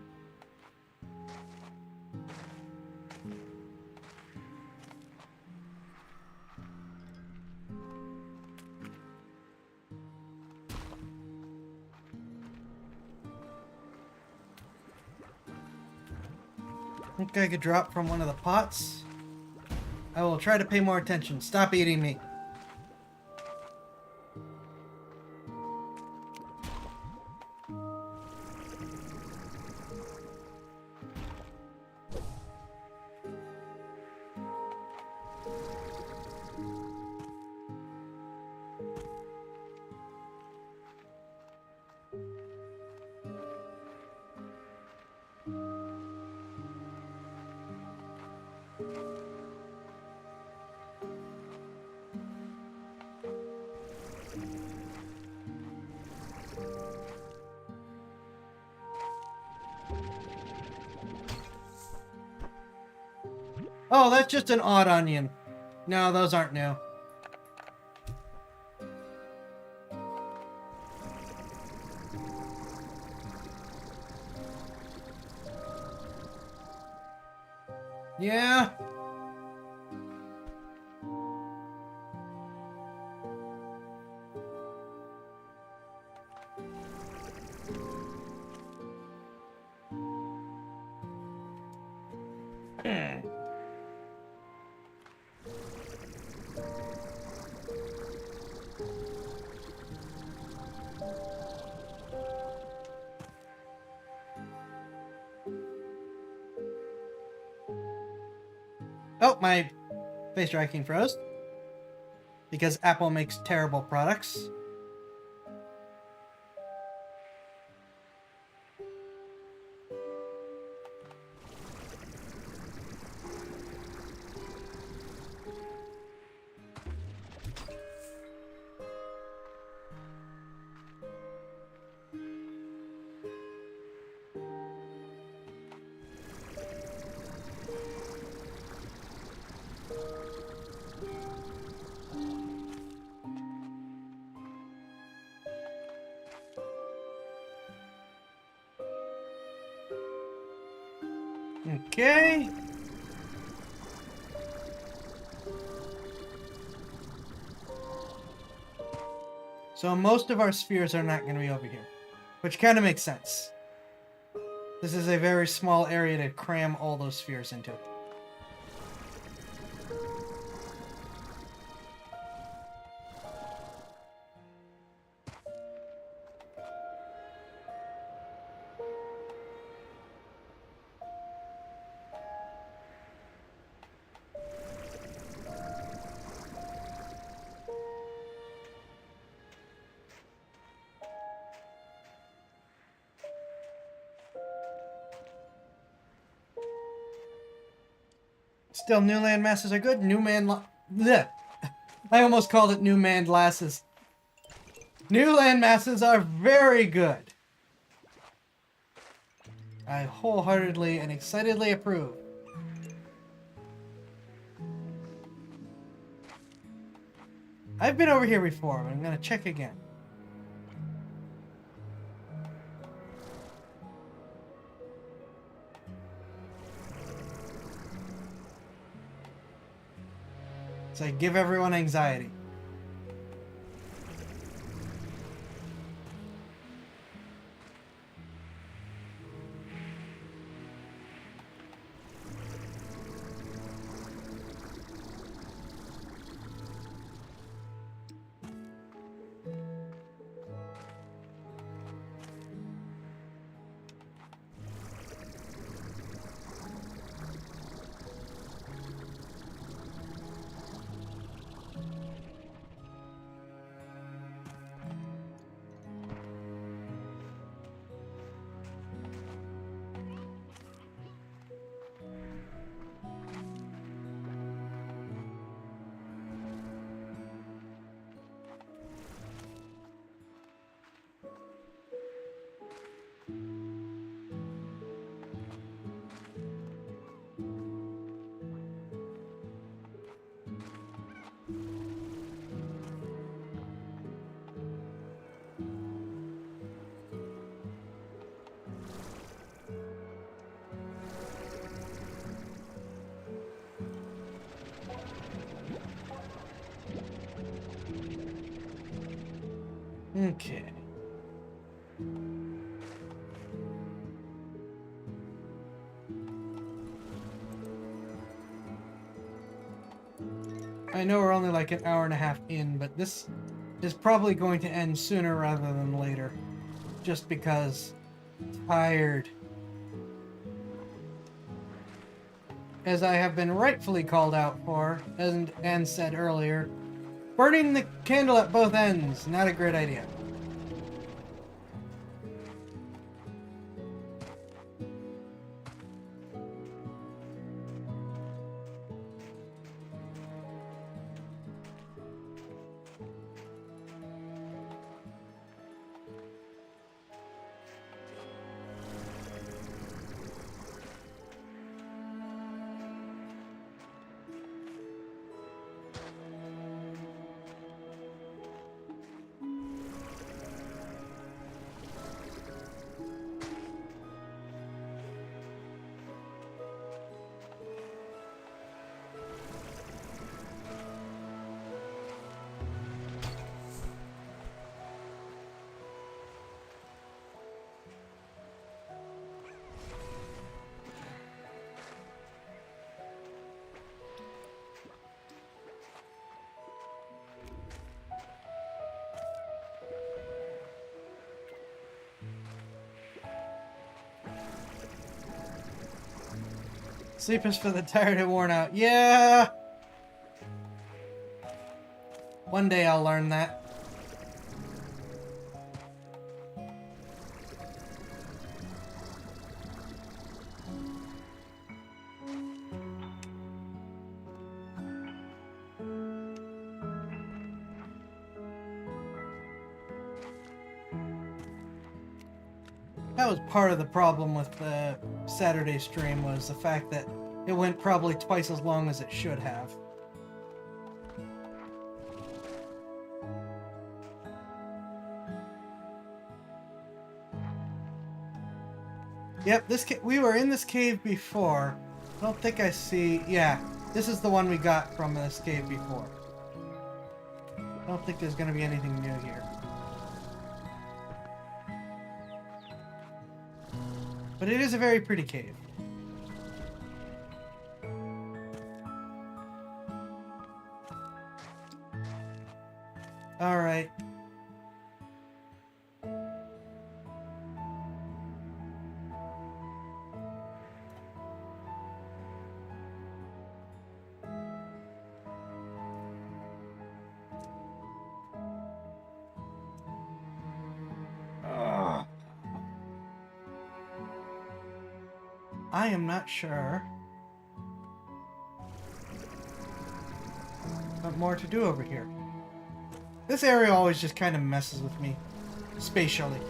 I think I could drop from one of the pots. I will try to pay more attention. Stop eating me. Oh, that's just an odd onion. No, those aren't new. Yeah. Oh, my face tracking froze. Because Apple makes terrible products. Okay. So most of our spheres are not going to be over here, which kind of makes sense. This is a very small area to cram all those spheres into. Still, new land masses are good. Blech. I almost called it new land lasses. New land masses are very good. I wholeheartedly and excitedly approve. I've been over here before, but I'm gonna check again. So I give everyone anxiety. Okay. I know we're only like an hour and a half in, but this is probably going to end sooner rather than later. Just because I'm tired. As I have been rightfully called out for, and said earlier, burning the candle at both ends, not a great idea. Sleep is for the tired and worn out. Yeah! One day I'll learn that. That was part of the problem with the Saturday stream, was the fact that it went probably twice as long as it should have. Yep, we were in this cave before. I don't think I see... Yeah, this is the one we got from this cave before. I don't think there's going to be anything new here. But it is a very pretty cave. Alright. I am not sure more to do over here. This area always just kind of messes with me, spatially.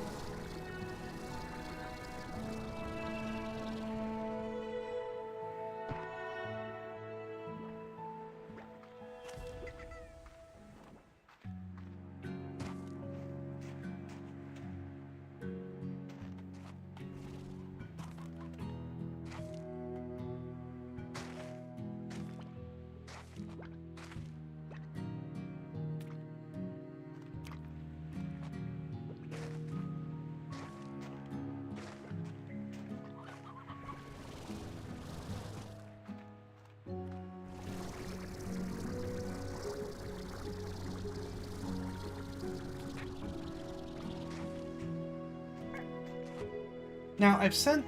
Now, I've sent,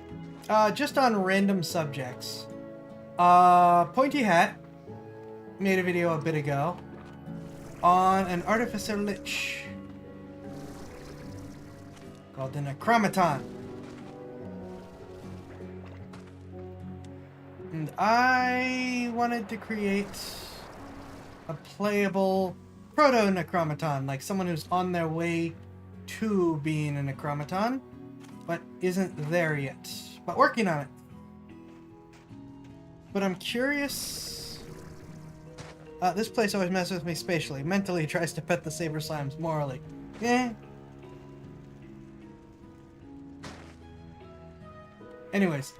just on random subjects, Pointy Hat made a video a bit ago on an artificer lich called the Necromaton. And I wanted to create a playable proto-Necromaton, like someone who's on their way to being a Necromaton, but isn't there yet. But working on it. But I'm curious... this place always messes with me spatially. Mentally tries to pet the saber slimes. Morally. Eh. Anyways,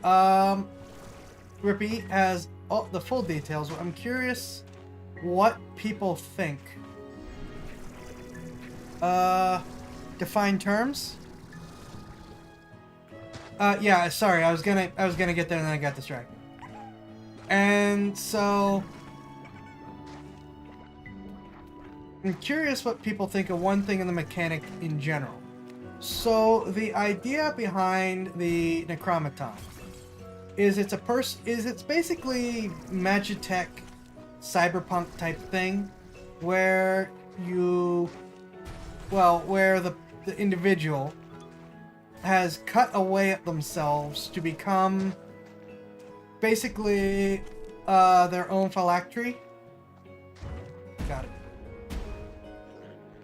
Rippy has all the full details. I'm curious what people think. Define terms? Yeah, sorry, I was gonna get there and then I got distracted. And so I'm curious what people think of one thing in the mechanic in general. So the idea behind the Necromaton is it's basically Magitech cyberpunk type thing where where the individual has cut away at themselves to become basically their own phylactery. Got it.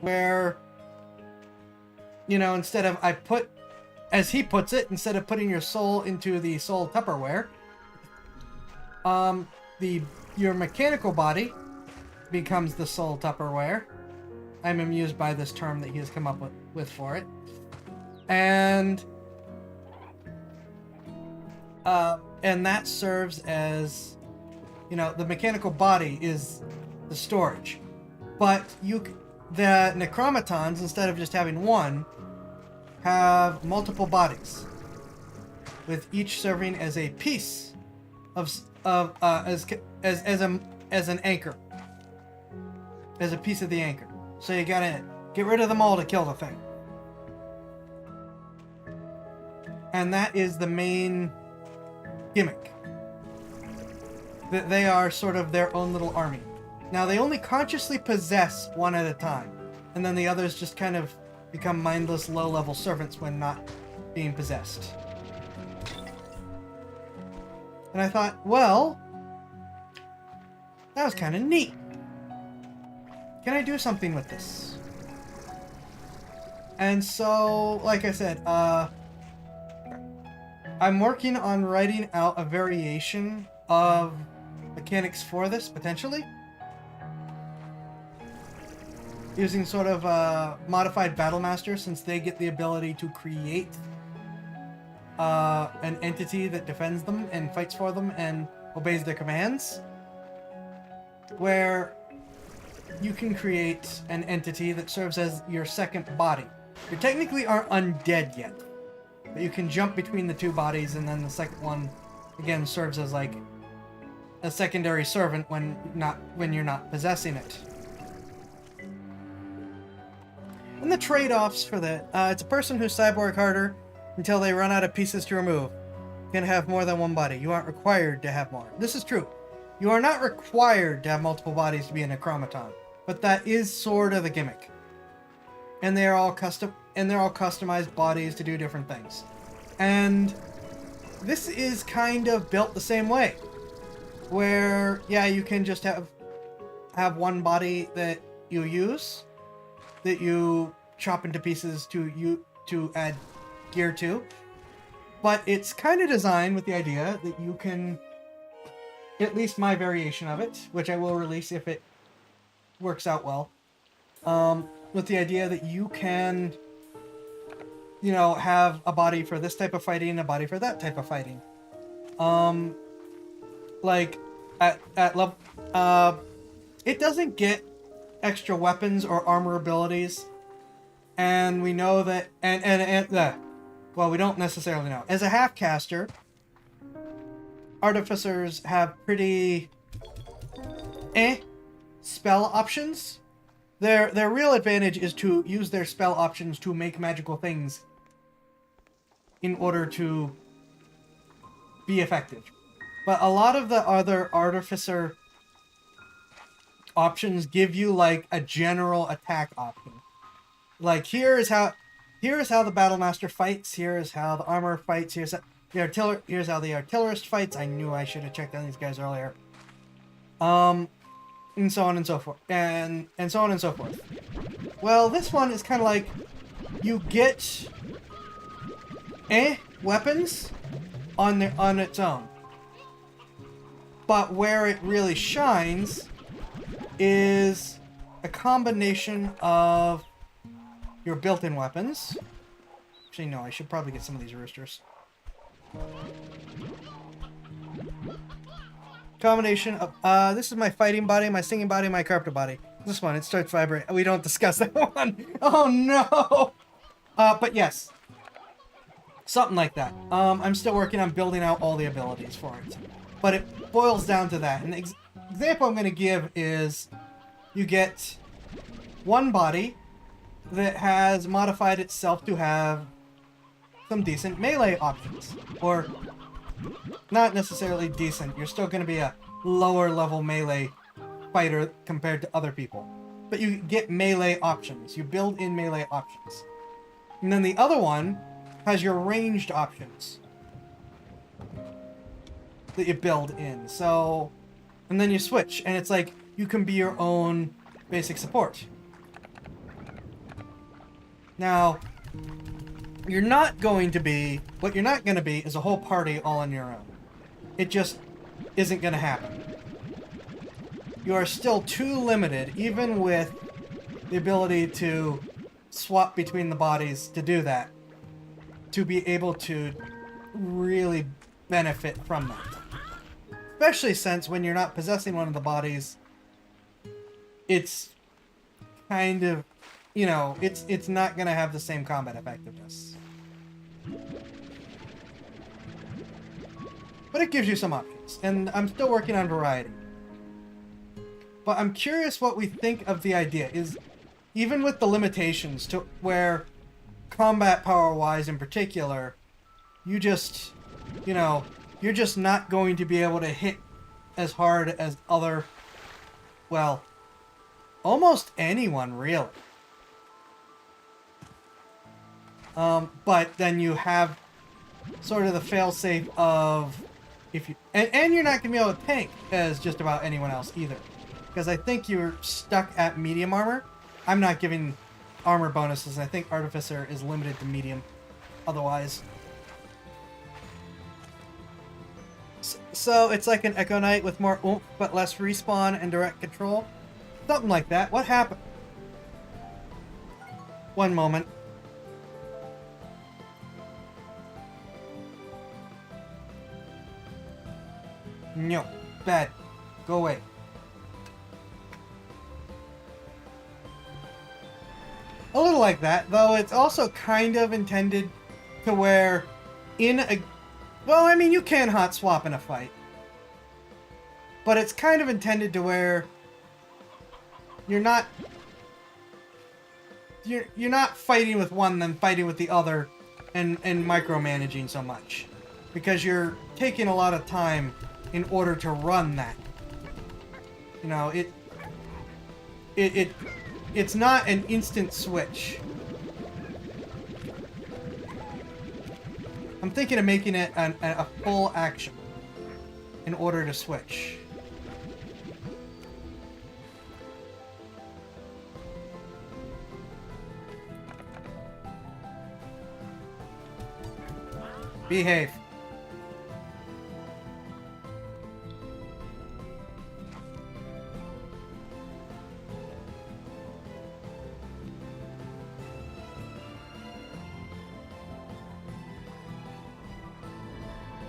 Where, you know, instead of as he puts it, instead of putting your soul into the soul Tupperware, your mechanical body becomes the soul Tupperware. I'm amused by this term that he has come up with for it. And that serves as, you know, the mechanical body is the storage. But the Necromatons, instead of just having one, have multiple bodies, with each serving as a piece as an anchor, as a piece of the anchor. So you gotta get rid of them all to kill the thing. And that is the main gimmick. That they are sort of their own little army. Now, they only consciously possess one at a time, and then the others just kind of become mindless, low-level servants when not being possessed. And I thought, well, that was kind of neat. Can I do something with this? And so, like I said, I'm working on writing out a variation of mechanics for this, potentially. Using sort of a modified Battlemaster, since they get the ability to create an entity that defends them and fights for them and obeys their commands. Where you can create an entity that serves as your second body. You technically aren't undead yet, but you can jump between the two bodies, and then the second one, again, serves as like a secondary servant when you're not possessing it. And the trade-offs for that, it's a person who's cyborg harder until they run out of pieces to remove. You can have more than one body. You aren't required to have more. This is true. You are not required to have multiple bodies to be a Necromaton, but that is sort of the gimmick. And they're all customized bodies to do different things. And this is kind of built the same way, where yeah, you can just have have one body that you use, that you chop into pieces to add gear to. But it's kind of designed with the idea that you can, at least my variation of it, which I will release if it works out well, with the idea that you can, you know, have a body for this type of fighting, a body for that type of fighting. Like at level, it doesn't get extra weapons or armor abilities, and we know that, well, we don't necessarily know. As a half caster, artificers have pretty spell options. Their real advantage is to use their spell options to make magical things in order to be effective. But a lot of the other artificer options give you like a general attack option. Like here is how the battle master fights, here is how the armor fights, here's how the artillerist fights. I knew I should have checked on these guys earlier. And so on and so forth. And so on and so forth. Well, this one is kind of like you get weapons on its own. But where it really shines is a combination of your built-in weapons. Actually, no, I should probably get some of these roosters. Combination of, this is my fighting body, my singing body, my carpenter body. This one, it starts vibrating. We don't discuss that one. Oh no! But yes. Something like that. I'm still working on building out all the abilities for it. But it boils down to that. And the example I'm going to give is you get one body that has modified itself to have some decent melee options. Or not necessarily decent. You're still going to be a lower level melee fighter compared to other people. But you get melee options. You build in melee options. And then the other one has your ranged options that you build in. So, and then you switch, and it's like you can be your own basic support. Now, what you're not going to be is a whole party all on your own. It just isn't going to happen. You are still too limited, even with the ability to swap between the bodies to do that, to be able to really benefit from that. Especially since when you're not possessing one of the bodies, it's kind of, you know, it's not going to have the same combat effectiveness. But it gives you some options, and I'm still working on variety. But I'm curious what we think of the idea, is even with the limitations to where combat power-wise in particular, you just, you know, you're just not going to be able to hit as hard as other, well, almost anyone, really. But then you have sort of the failsafe of, if you, and you're not going to be able to tank as just about anyone else either. Because I think you're stuck at medium armor. I'm not giving armor bonuses. I think Artificer is limited to medium otherwise. So it's like an Echo Knight with more oomph but less respawn and direct control. Something like that. What happened? One moment. No. Bad. Go away. A little like that, though it's also kind of intended to where in a... Well, I mean, you can hot swap in a fight. But it's kind of intended to where you're not fighting with one then fighting with the other and micromanaging so much. Because you're taking a lot of time in order to run that. You know, it's not an instant switch. I'm thinking of making it a full action in order to switch. Behave.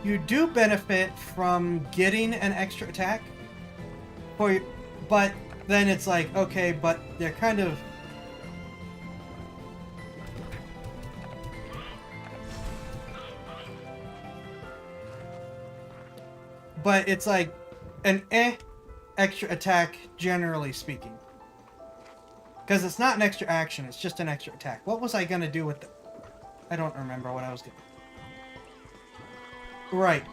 You do benefit from getting an extra attack, but then it's like, okay, but they're kind of... But it's like an extra attack, generally speaking. Because it's not an extra action, it's just an extra attack. What was I going to do with it? I don't remember what I was doing. Right.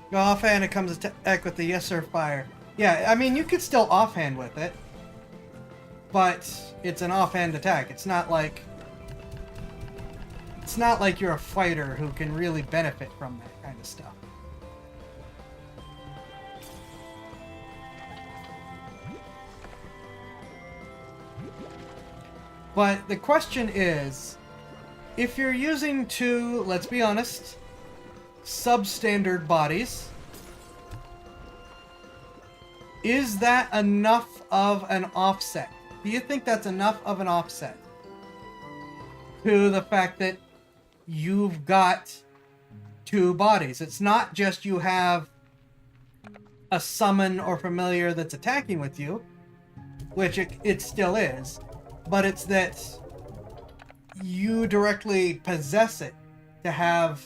Go offhand, it comes attack with the yes sir fire. Yeah, I mean, you could still offhand with it. But it's an offhand attack. It's not like you're a fighter who can really benefit from that kind of stuff. But the question is, if you're using two, let's be honest, substandard bodies, is that enough of an offset? Do you think that's enough of an offset to the fact that you've got two bodies? It's not just you have a summon or familiar that's attacking with you, which it still is, but it's that you directly possess it to have,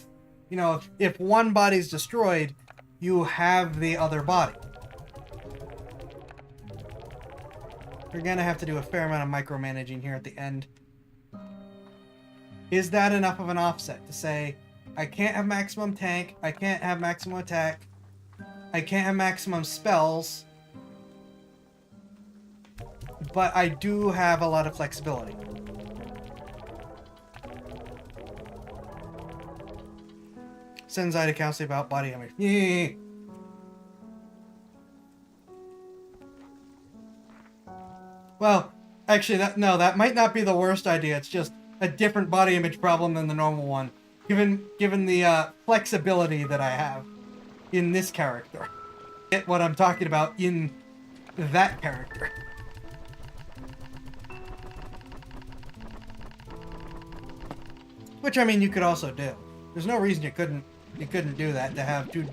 you know, if one body's destroyed, you have the other body. You're gonna have to do a fair amount of micromanaging here at the end. Is that enough of an offset to say, I can't have maximum tank, I can't have maximum attack, I can't have maximum spells, but I do have a lot of flexibility? Senzai to Kelsey about body image. Yeah. Well, actually, that might not be the worst idea. It's just a different body image problem than the normal one, given the flexibility that I have in this character. Get what I'm talking about in that character. Which, I mean, you could also do. There's no reason you couldn't do that, to have two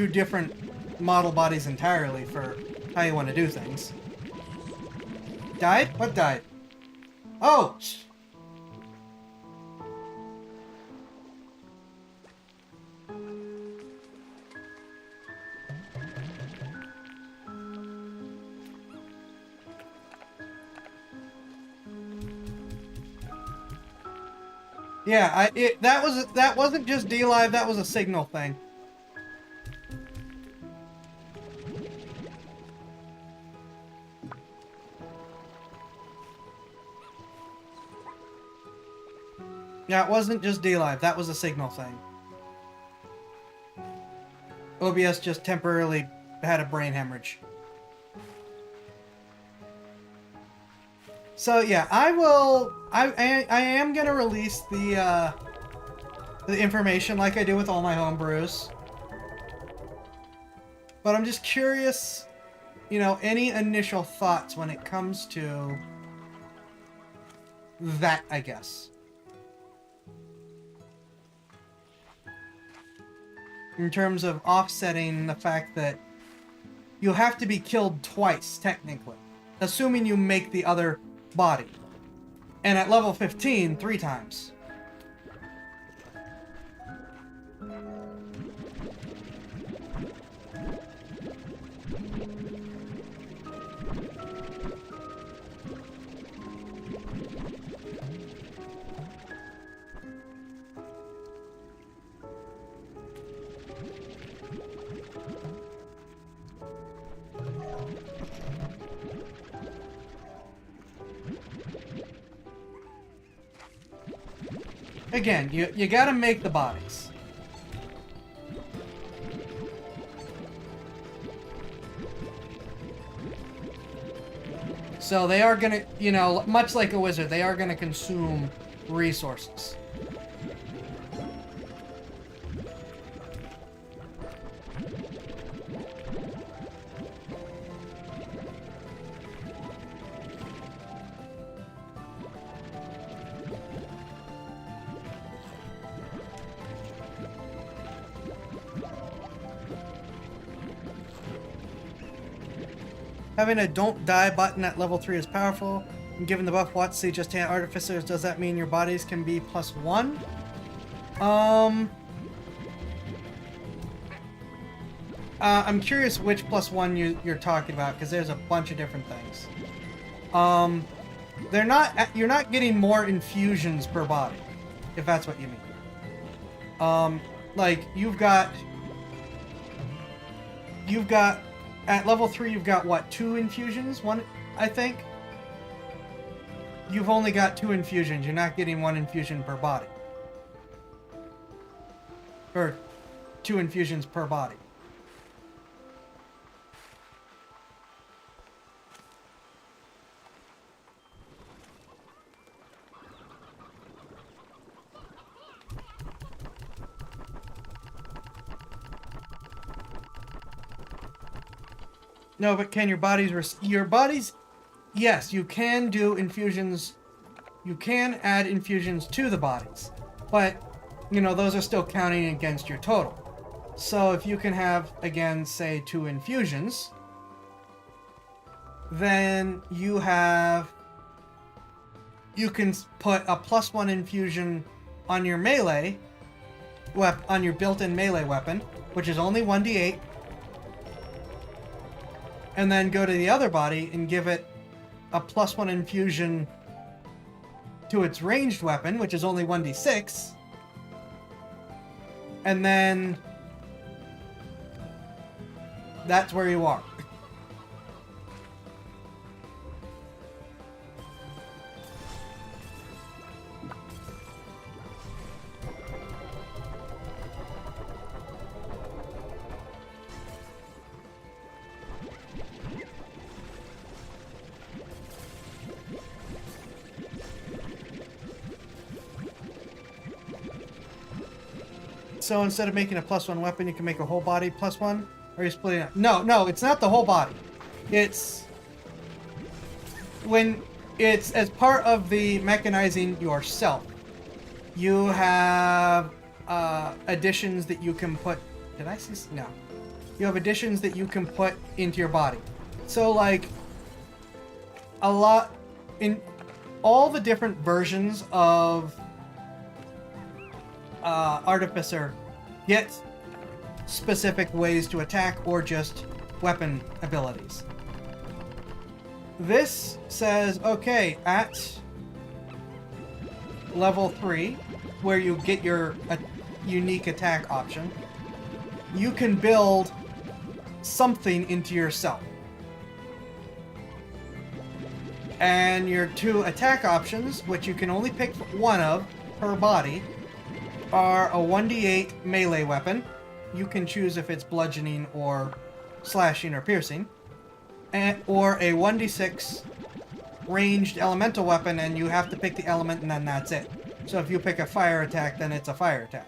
different model bodies entirely for how you want to do things. Died? What died? Oh! Yeah, that wasn't just D-Live, that was a signal thing. Yeah, it wasn't just D-Live, that was a signal thing. OBS just temporarily had a brain hemorrhage. So yeah, I am gonna release the information like I do with all my homebrews. But I'm just curious, you know, any initial thoughts when it comes to that, I guess. In terms of offsetting the fact that you have to be killed twice, technically. Assuming you make the other body. And at level 15, 3 times. again, you gotta make the bodies. So they are gonna, you know, much like a wizard, they are gonna consume resources. Having a don't die button at level 3 is powerful. And given the buff WotC just hand artificers, does that mean your bodies can be +1? I'm curious which +1 you're talking about, because there's a bunch of different things. They're not, you're not getting more infusions per body, if that's what you mean. Like you've got at level 3, you've got, what, 2 infusions? 1, I think? You've only got 2 infusions. You're not getting 1 infusion per body. Or 2 infusions per body. No, but can your bodies, yes, you can do infusions. You can add infusions to the bodies, but, you know, those are still counting against your total. So if you can have, again, say 2 infusions, then you can put a +1 infusion on your melee, on your built-in melee weapon, which is only 1d8, and then go to the other body and give it a +1 infusion to its ranged weapon, which is only 1d6. And then that's where you are. So instead of making a +1 weapon, you can make a whole body +1? Or are you splitting it? No, it's not the whole body. It's when it's as part of the mechanizing yourself. You have additions that you can put. Did I see? No. You have additions that you can put into your body. So like a lot in all the different versions of Artificer get specific ways to attack or just weapon abilities. This says, okay, at level 3, where you get your unique attack option, you can build something into yourself. And your 2 attack options, which you can only pick 1 of per body, are a 1d8 melee weapon. You can choose if it's bludgeoning or slashing or piercing. Or a 1d6 ranged elemental weapon, and you have to pick the element and then that's it. So if you pick a fire attack, then it's a fire attack.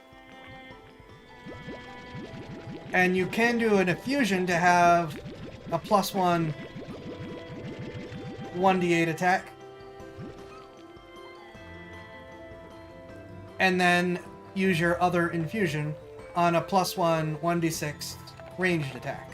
And you can do an infusion to have a +1 1d8 attack. And then use your other infusion on a +1 1d6 ranged attack.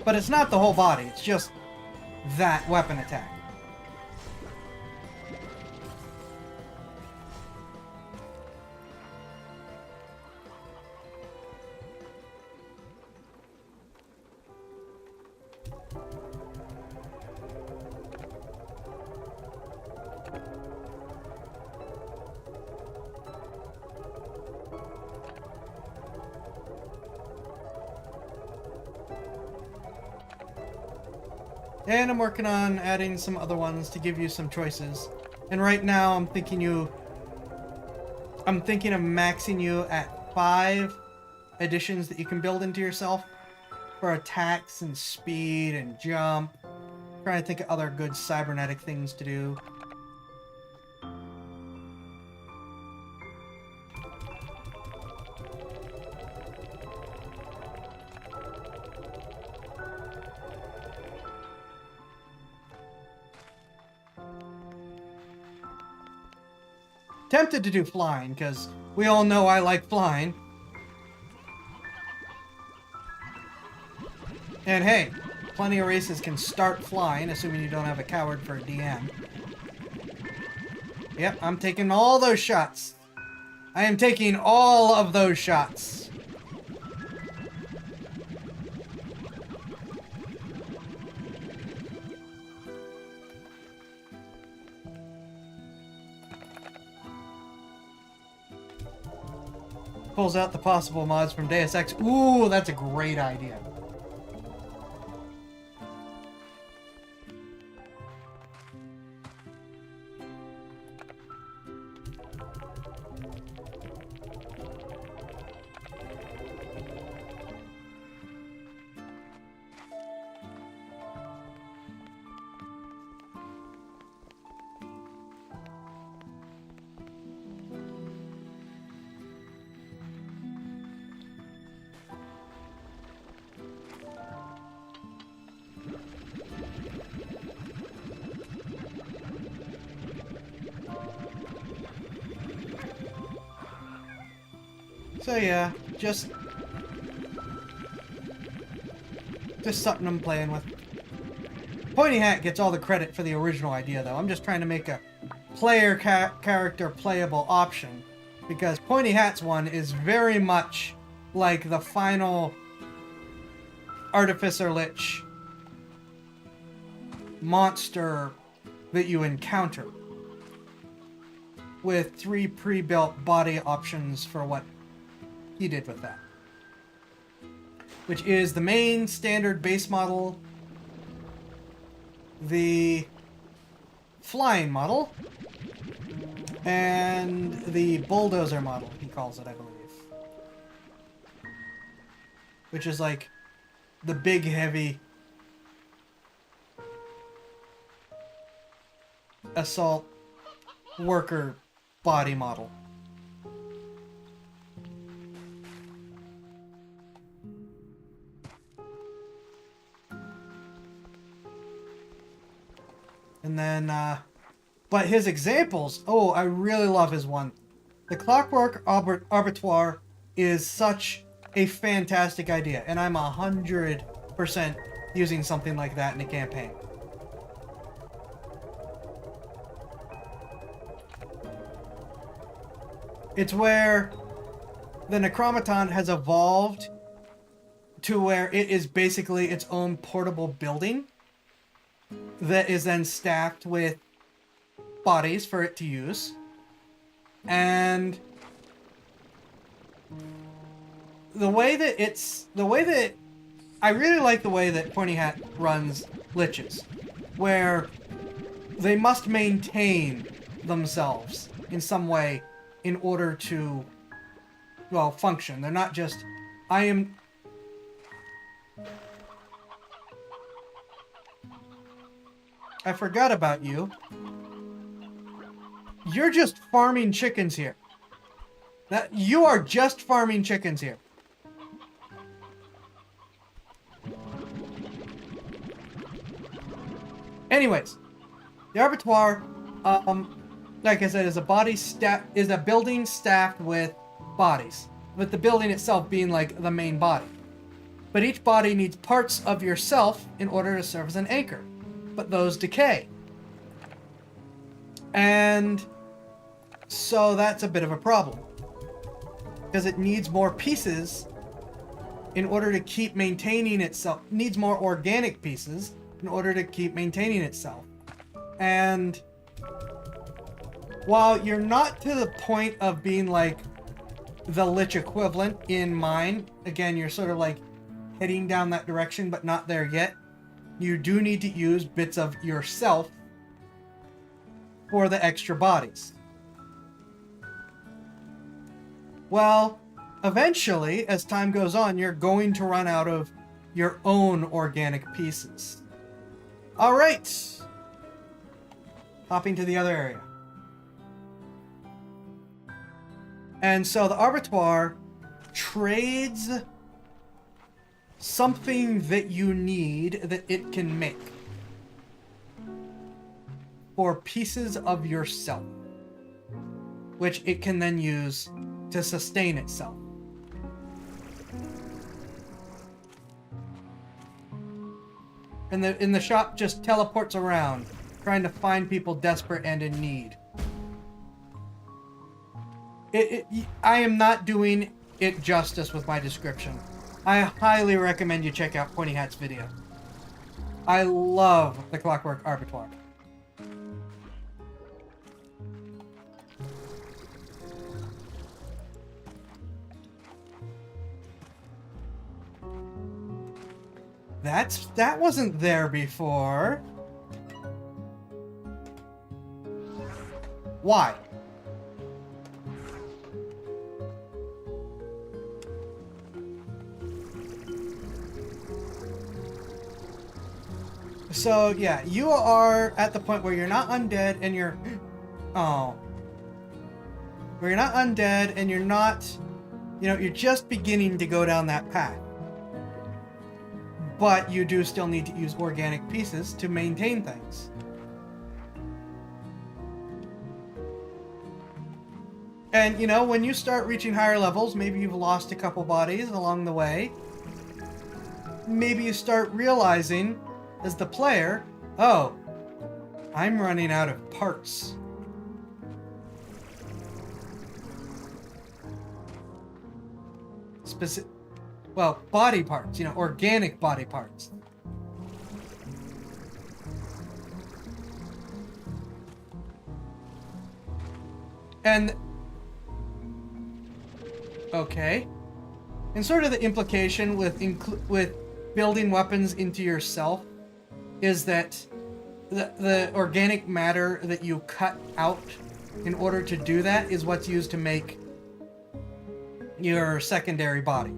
But it's not the whole body, it's just that weapon attack. And I'm working on adding some other ones to give you some choices. And right now I'm thinking of maxing you at 5 additions that you can build into yourself for attacks and speed and jump. Trying to think of other good cybernetic things to do. Tempted to do flying, because we all know I like flying. And hey, plenty of races can start flying, assuming you don't have a coward for a DM. Yep, I'm taking all those shots. I am taking all of those shots. Pulls out the possible mods from Deus Ex. Ooh, that's a great idea. So yeah, just something I'm playing with. Pointy Hat gets all the credit for the original idea, though. I'm just trying to make a player character playable option, because Pointy Hat's one is very much like the final Artificer Lich monster that you encounter, with 3 pre-built body options for what he did with that, which is the main standard base model, the flying model, and the bulldozer model, he calls it, I believe, which is like the big heavy assault worker body model. And then, but his examples, oh, I really love his one. The Clockwork Abattoir is such a fantastic idea, and I'm 100% using something like that in a campaign. It's where the Necromaton has evolved to where it is basically its own portable building that is then stacked with bodies for it to use. And I really like the way that Pointy Hat runs liches, where they must maintain themselves in some way in order to, well, function. They're not just, I forgot about you. You're just farming chickens here. You are just farming chickens here. Anyways, the Abattoir, like I said, is a building staffed with bodies, with the building itself being like the main body. But each body needs parts of yourself in order to serve as an anchor. But those decay. And so that's a bit of a problem, because it needs more pieces in order to keep maintaining itself. It needs more organic pieces in order to keep maintaining itself. And while you're not to the point of being like the Lich equivalent in mind, again, you're sort of like heading down that direction, but not there yet. you do need to use bits of yourself for the extra bodies. Well, eventually, as time goes on, you're going to run out of your own organic pieces. All right. Hopping to the other area. And so the Arbitoire trades something that you need that it can make for pieces of yourself, which it can then use to sustain itself. And in the shop just teleports around, trying to find people desperate and in need. I am not doing it justice with my description. I highly recommend you check out Pointy Hat's video. I love the Clockwork Arbitoire. That wasn't there before. Why? So yeah, you are at the point where you're not undead and you're where you're not undead and you're not, you're just beginning to go down that path. But you do still need to use organic pieces to maintain things. And when you start reaching higher levels, maybe you've lost a couple bodies along the way. Maybe you start realizing as the player, oh, I'm running out of parts. Body parts, organic body parts. And okay. And sort of the implication with building weapons into yourself is that the organic matter that you cut out in order to do that is what's used to make your secondary body.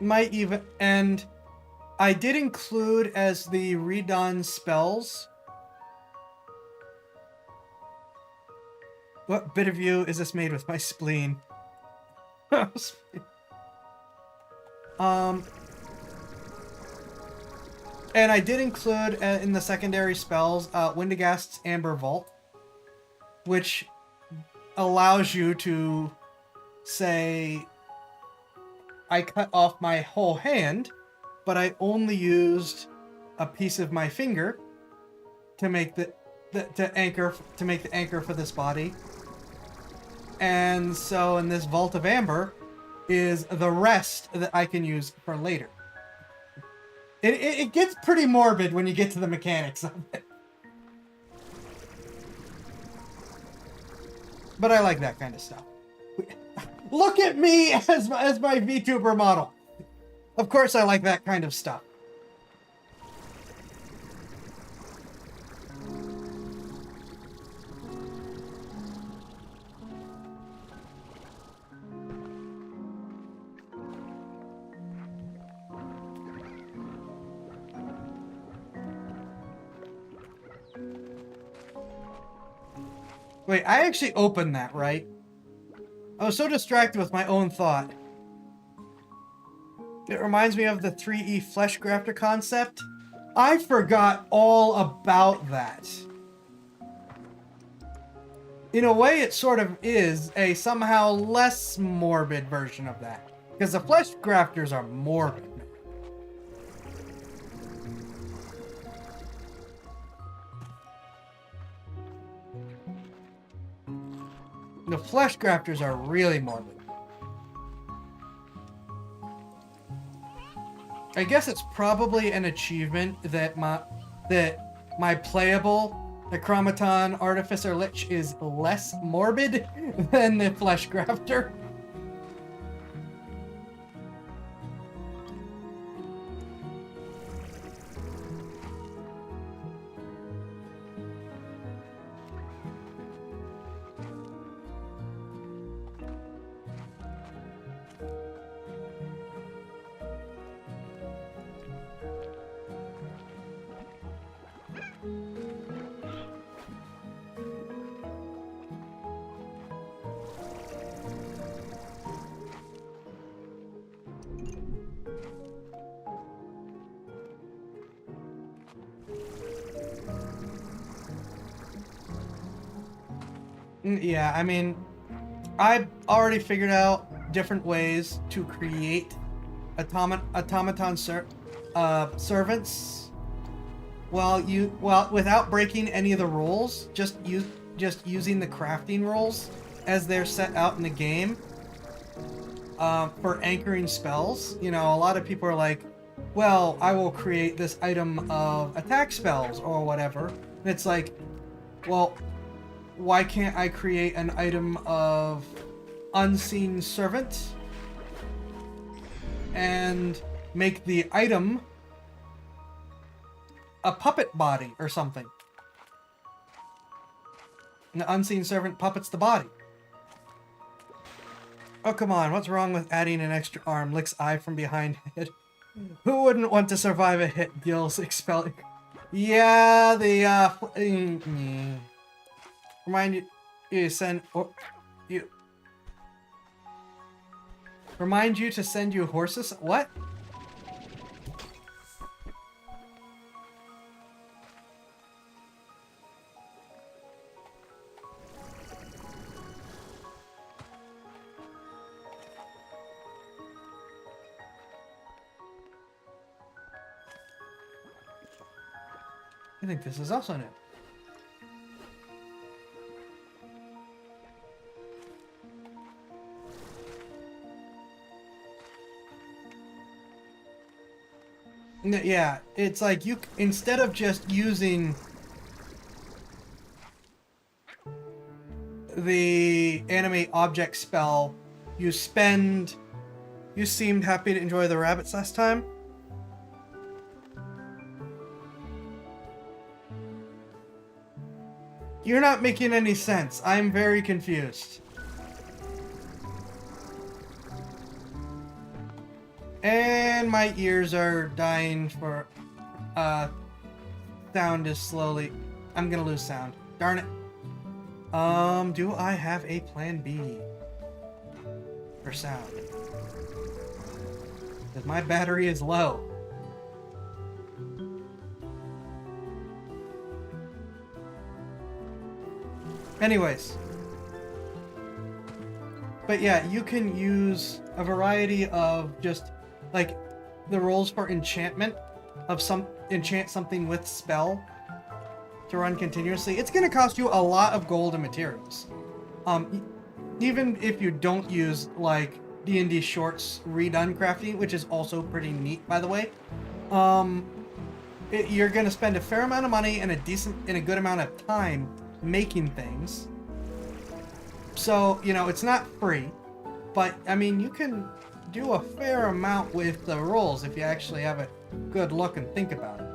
Might even, and I did include as the redone spells. What bit of you is this made with? My spleen. And I did include in the secondary spells Windagast's Amber Vault, which allows you to say, I cut off my whole hand, but I only used a piece of my finger to make the anchor for this body. And so in this Vault of Amber is the rest that I can use for later. It gets pretty morbid when you get to the mechanics of it. But I like that kind of stuff. Look at me as my VTuber model. Of course I like that kind of stuff. Wait, I actually opened that, right? I was so distracted with my own thought. It reminds me of the 3E flesh grafter concept. I forgot all about that. In a way, it sort of is a somehow less morbid version of that. Because the flesh grafters are morbid. The flesh grafters are really morbid. I guess it's probably an achievement that my playable Necromaton Artificer Lich is less morbid than the Flesh Grafter. Yeah, I mean, I've already figured out different ways to create automaton servants without breaking any of the rules, just using the crafting rules as they're set out in the game for anchoring spells. You know, a lot of people are like, well, I will create this item of attack spells or whatever. And it's like, well, why can't I create an item of unseen servant and make the item a puppet body or something? And the unseen servant puppets the body. Oh, come on. What's wrong with adding an extra arm? Licks eye from behind head. Who wouldn't want to survive a hit? Gills expelling. Yeah, Remind you to send you horses. What? I think this is also new. Yeah, it's like you, instead of just using the animate object spell, you seemed happy to enjoy the rabbits last time. You're not making any sense. I'm very confused. And my ears are dying for sound is slowly. I'm gonna lose sound. Darn it. Do I have a plan B for sound? Because my battery is low. Anyways. But yeah, you can use a variety of just like the rules for enchantment of enchant something with spell to run continuously. It's going to cost you a lot of gold and materials. Even if you don't use like D&D Shorts redone crafting, which is also pretty neat, by the way. You're going to spend a fair amount of money and a good amount of time making things. So, you know, it's not free, but I mean, you can do a fair amount with the rules if you actually have a good look and think about it.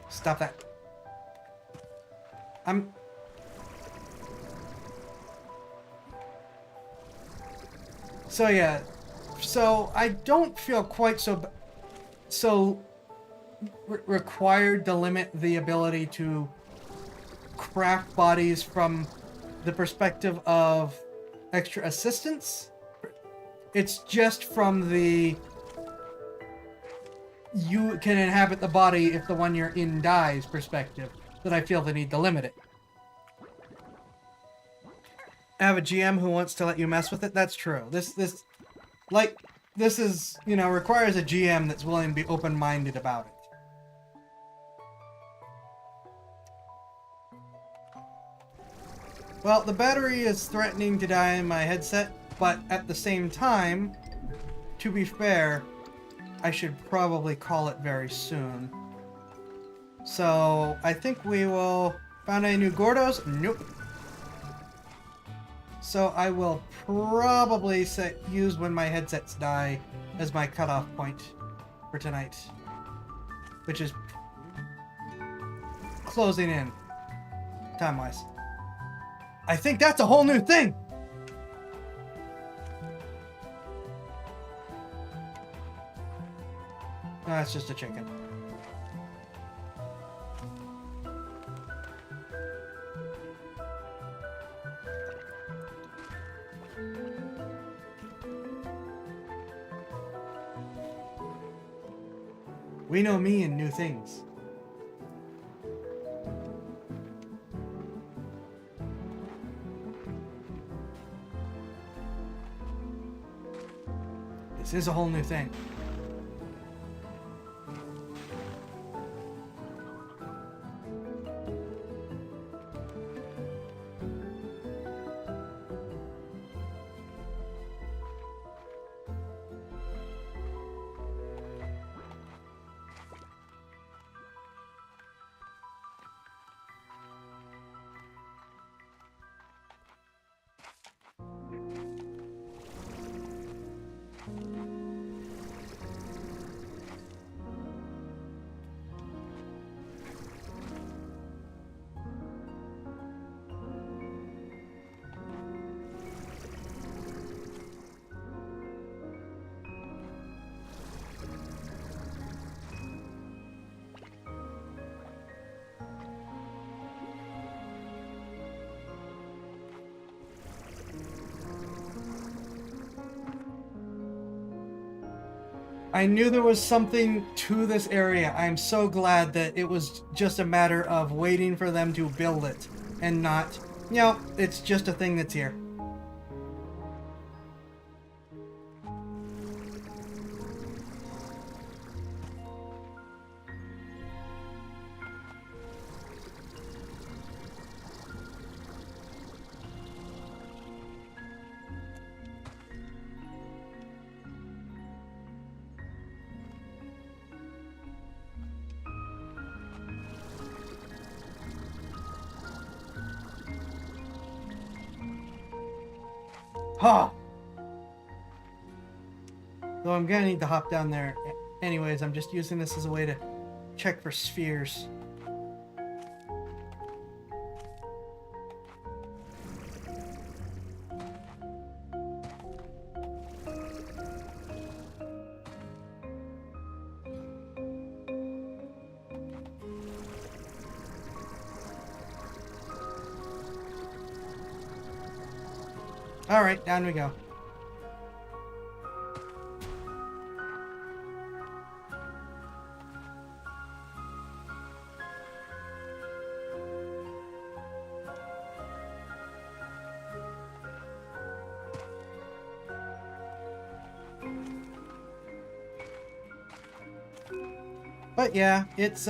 Stop that. So yeah, so I don't feel quite so required to limit the ability to craft bodies from the perspective of extra assistance. It's just from the you can inhabit the body if the one you're in dies perspective that I feel the need to limit it. I have a GM who wants to let you mess with it. That's true. This is, you know, requires a GM that's willing to be open-minded about it. Well, the battery is threatening to die in my headset, but at the same time, to be fair, I should probably call it very soon. So I think we will... Found any new Gordos? Nope. So I will probably use when my headsets die as my cutoff point for tonight. Which is closing in, time-wise. I think that's a whole new thing! No, that's just a chicken. We know me and new things. This is a whole new thing. I knew there was something to this area. I'm so glad that it was just a matter of waiting for them to build it and not, you know, it's just a thing that's here. Ha! Though I'm gonna need to hop down there. Anyways, I'm just using this as a way to check for spheres. Alright, down we go. But yeah, it's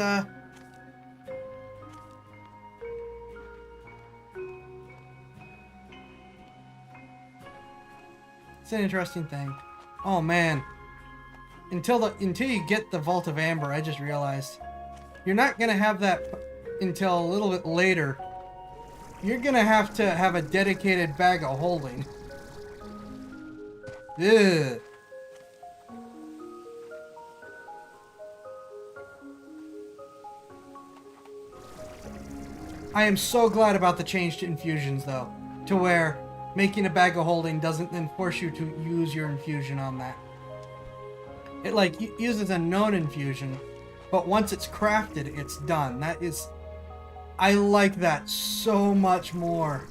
it's an interesting thing. Oh man. Until you get the Vault of Amber, I just realized you're not gonna have that until a little bit later. You're gonna have to have a dedicated bag of holding. Ugh. I am so glad about the change to infusions though, to where making a bag of holding doesn't then force you to use your infusion on that. It like uses a known infusion, but once it's crafted, it's done. That is, I like that so much more.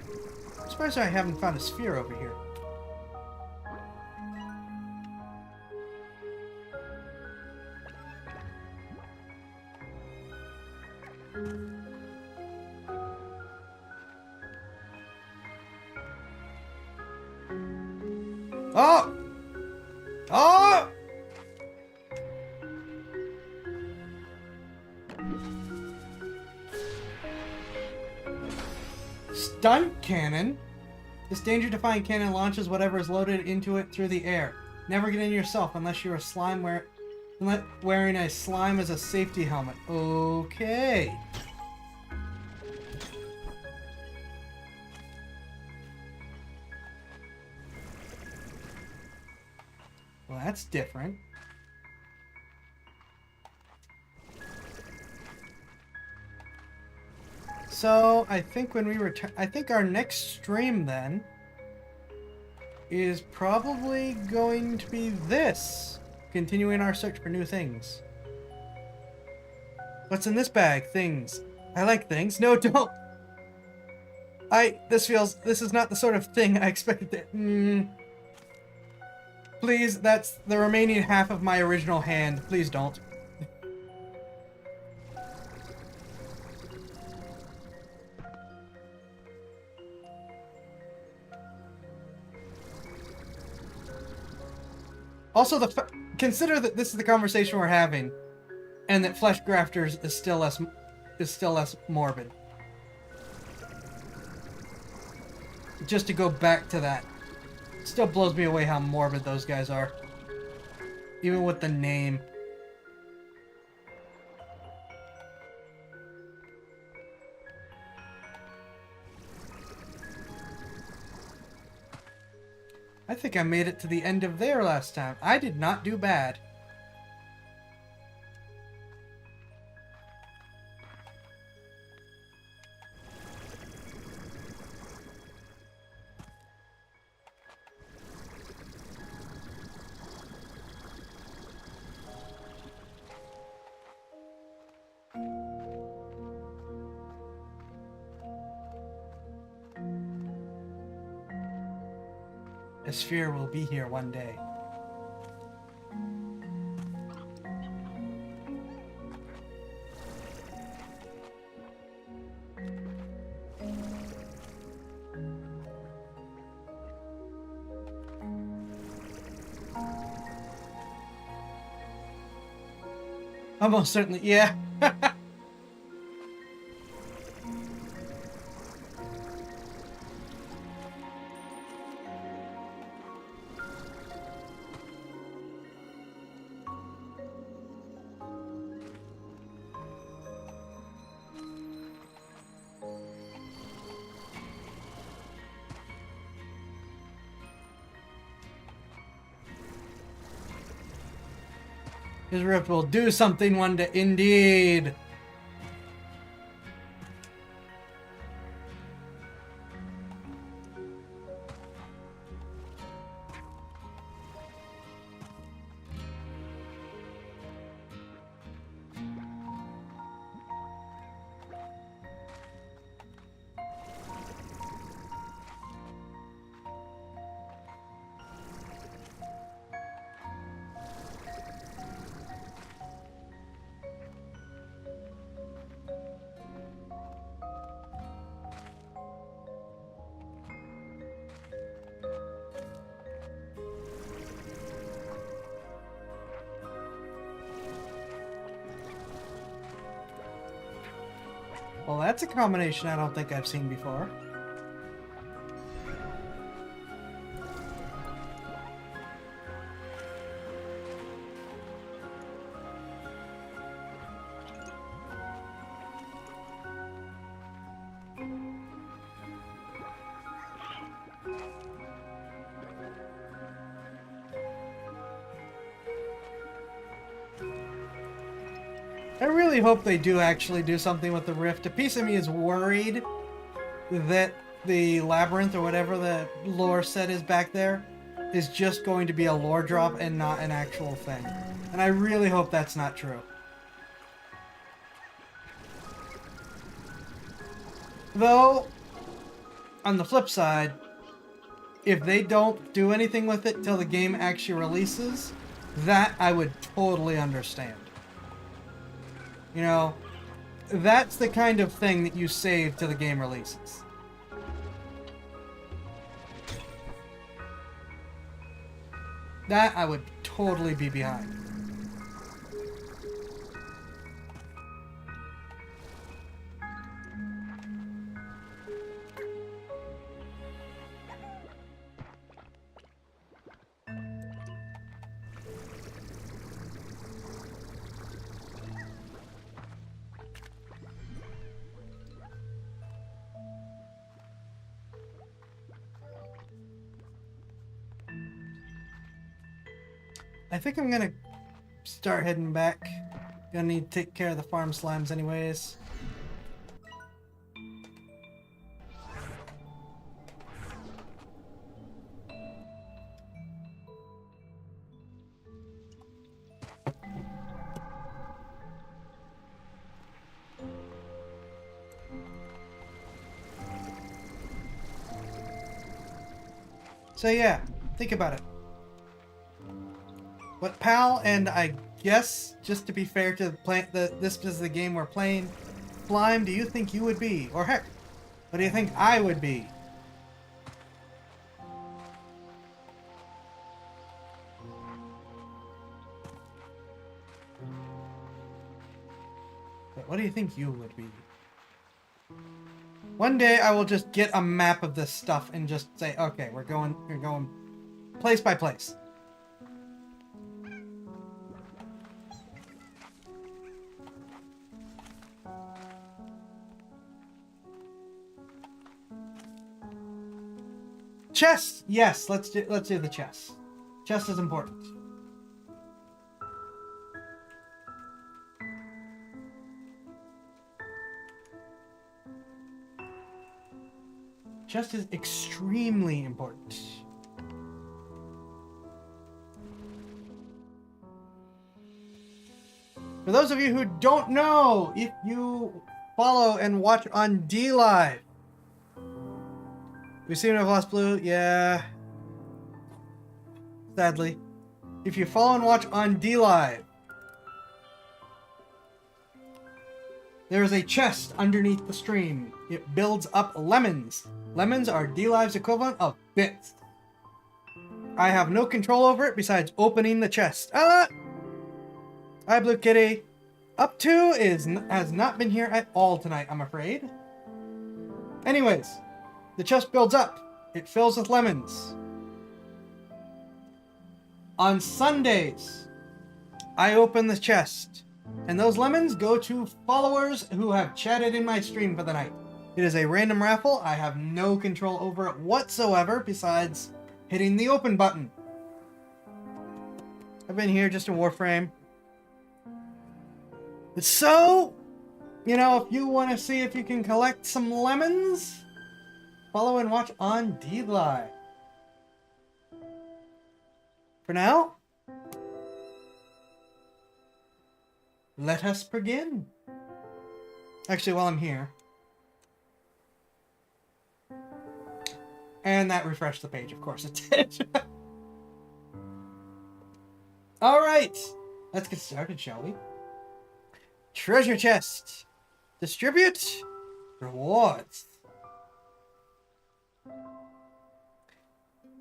I'm surprised I haven't found a sphere over here. Oh! Oh! Stunt cannon. This danger-defying cannon launches whatever is loaded into it through the air. Never get in yourself unless you're a slime wearing a slime as a safety helmet. Okay. Well, that's different. So, I think when we return... I think our next stream, then, is probably going to be this. Continuing our search for new things. What's in this bag? Things. I like things. No, don't! This is not the sort of thing I expected to... Please, that's the remaining half of my original hand. Please don't. Also, consider that this is the conversation we're having, and that flesh grafters is still less morbid. Just to go back to that, it still blows me away how morbid those guys are, even with the name. I think I made it to the end of there last time. I did not do bad. A sphere will be here one day. Almost certainly, yeah. His rift will do something one day, indeed. Well, that's a combination I don't think I've seen before. I really hope they do actually do something with the rift. A piece of me is worried that the labyrinth or whatever the lore set is back there is just going to be a lore drop and not an actual thing. And I really hope that's not true. Though, on the flip side, if they don't do anything with it till the game actually releases, that I would totally understand. You know, that's the kind of thing that you save till the game releases. That I would totally be behind. I think I'm gonna start heading back. Gonna need to take care of the farm slimes anyways. So yeah, think about it. What Pal and I guess, just to be fair to this is the game we're playing, Slime, do you think you would be? Or heck, what do you think I would be? But what do you think you would be? One day I will just get a map of this stuff and just say, okay, we're going place by place. Chest! Yes, let's do the chest. Chest is important. Chest is extremely important. For those of you who don't know, if you follow and watch on DLive, we seem to have lost Blue. Yeah. Sadly. If you follow and watch on DLive, there is a chest underneath the stream. It builds up lemons. Lemons are DLive's equivalent of bits. I have no control over it besides opening the chest. Ah! Hi, Blue Kitty. Up to has not been here at all tonight, I'm afraid. Anyways, the chest builds up. It fills with lemons. On Sundays, I open the chest, and those lemons go to followers who have chatted in my stream for the night. It is a random raffle. I have no control over it whatsoever besides hitting the open button. I've been here just in Warframe. So, you know, if you want to see if you can collect some lemons, follow and watch on DLive. For now, let us begin. Actually, while I'm here. And that refreshed the page, of course it did. Alright, let's get started, shall we? Treasure chest. Distribute. Rewards.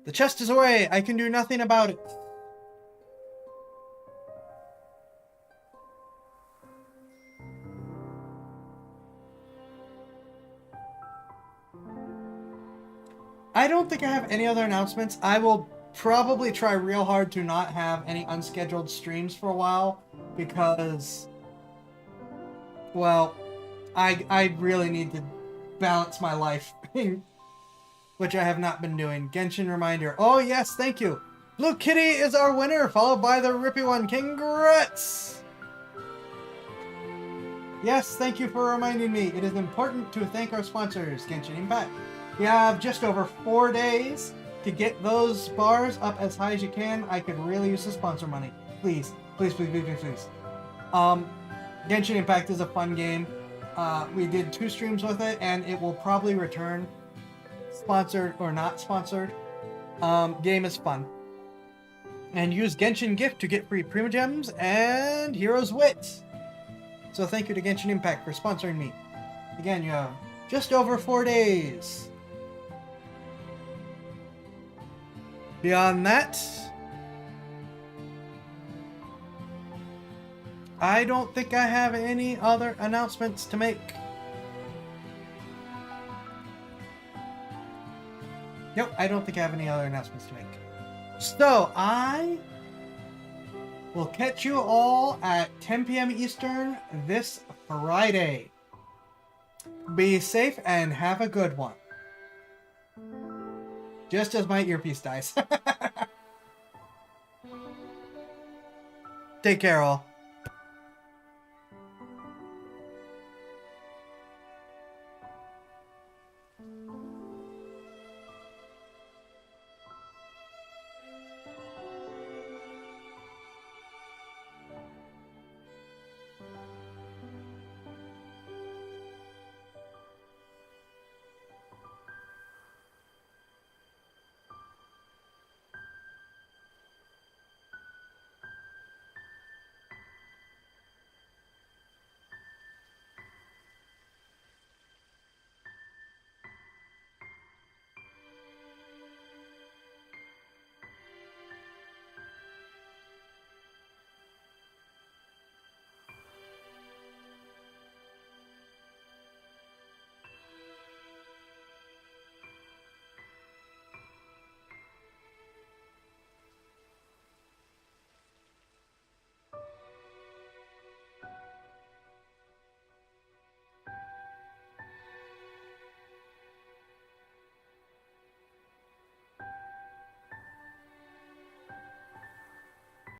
The chest is away. I can do nothing about it. I don't think I have any other announcements. I will probably try real hard to not have any unscheduled streams for a while because, well, I really need to balance my life, which I have not been doing. Genshin reminder. Oh yes, thank you. Blue Kitty is our winner, followed by the Rippy one. Congrats! Yes, thank you for reminding me. It is important to thank our sponsors, Genshin Impact. We have just over 4 days to get those bars up as high as you can. I could really use the sponsor money. Please, please, please, please, please, please. Genshin Impact is a fun game. We did 2 streams with it, and it will probably return. Sponsored or not sponsored. Game is fun. And use Genshin Gift to get free Primogems and Hero's Wit. So thank you to Genshin Impact for sponsoring me. Again, you have just over 4 days. Beyond that, I don't think I have any other announcements to make. Nope, I don't think I have any other announcements to make. So, I will catch you all at 10 p.m. Eastern this Friday. Be safe and have a good one. Just as my earpiece dies. Take care, all.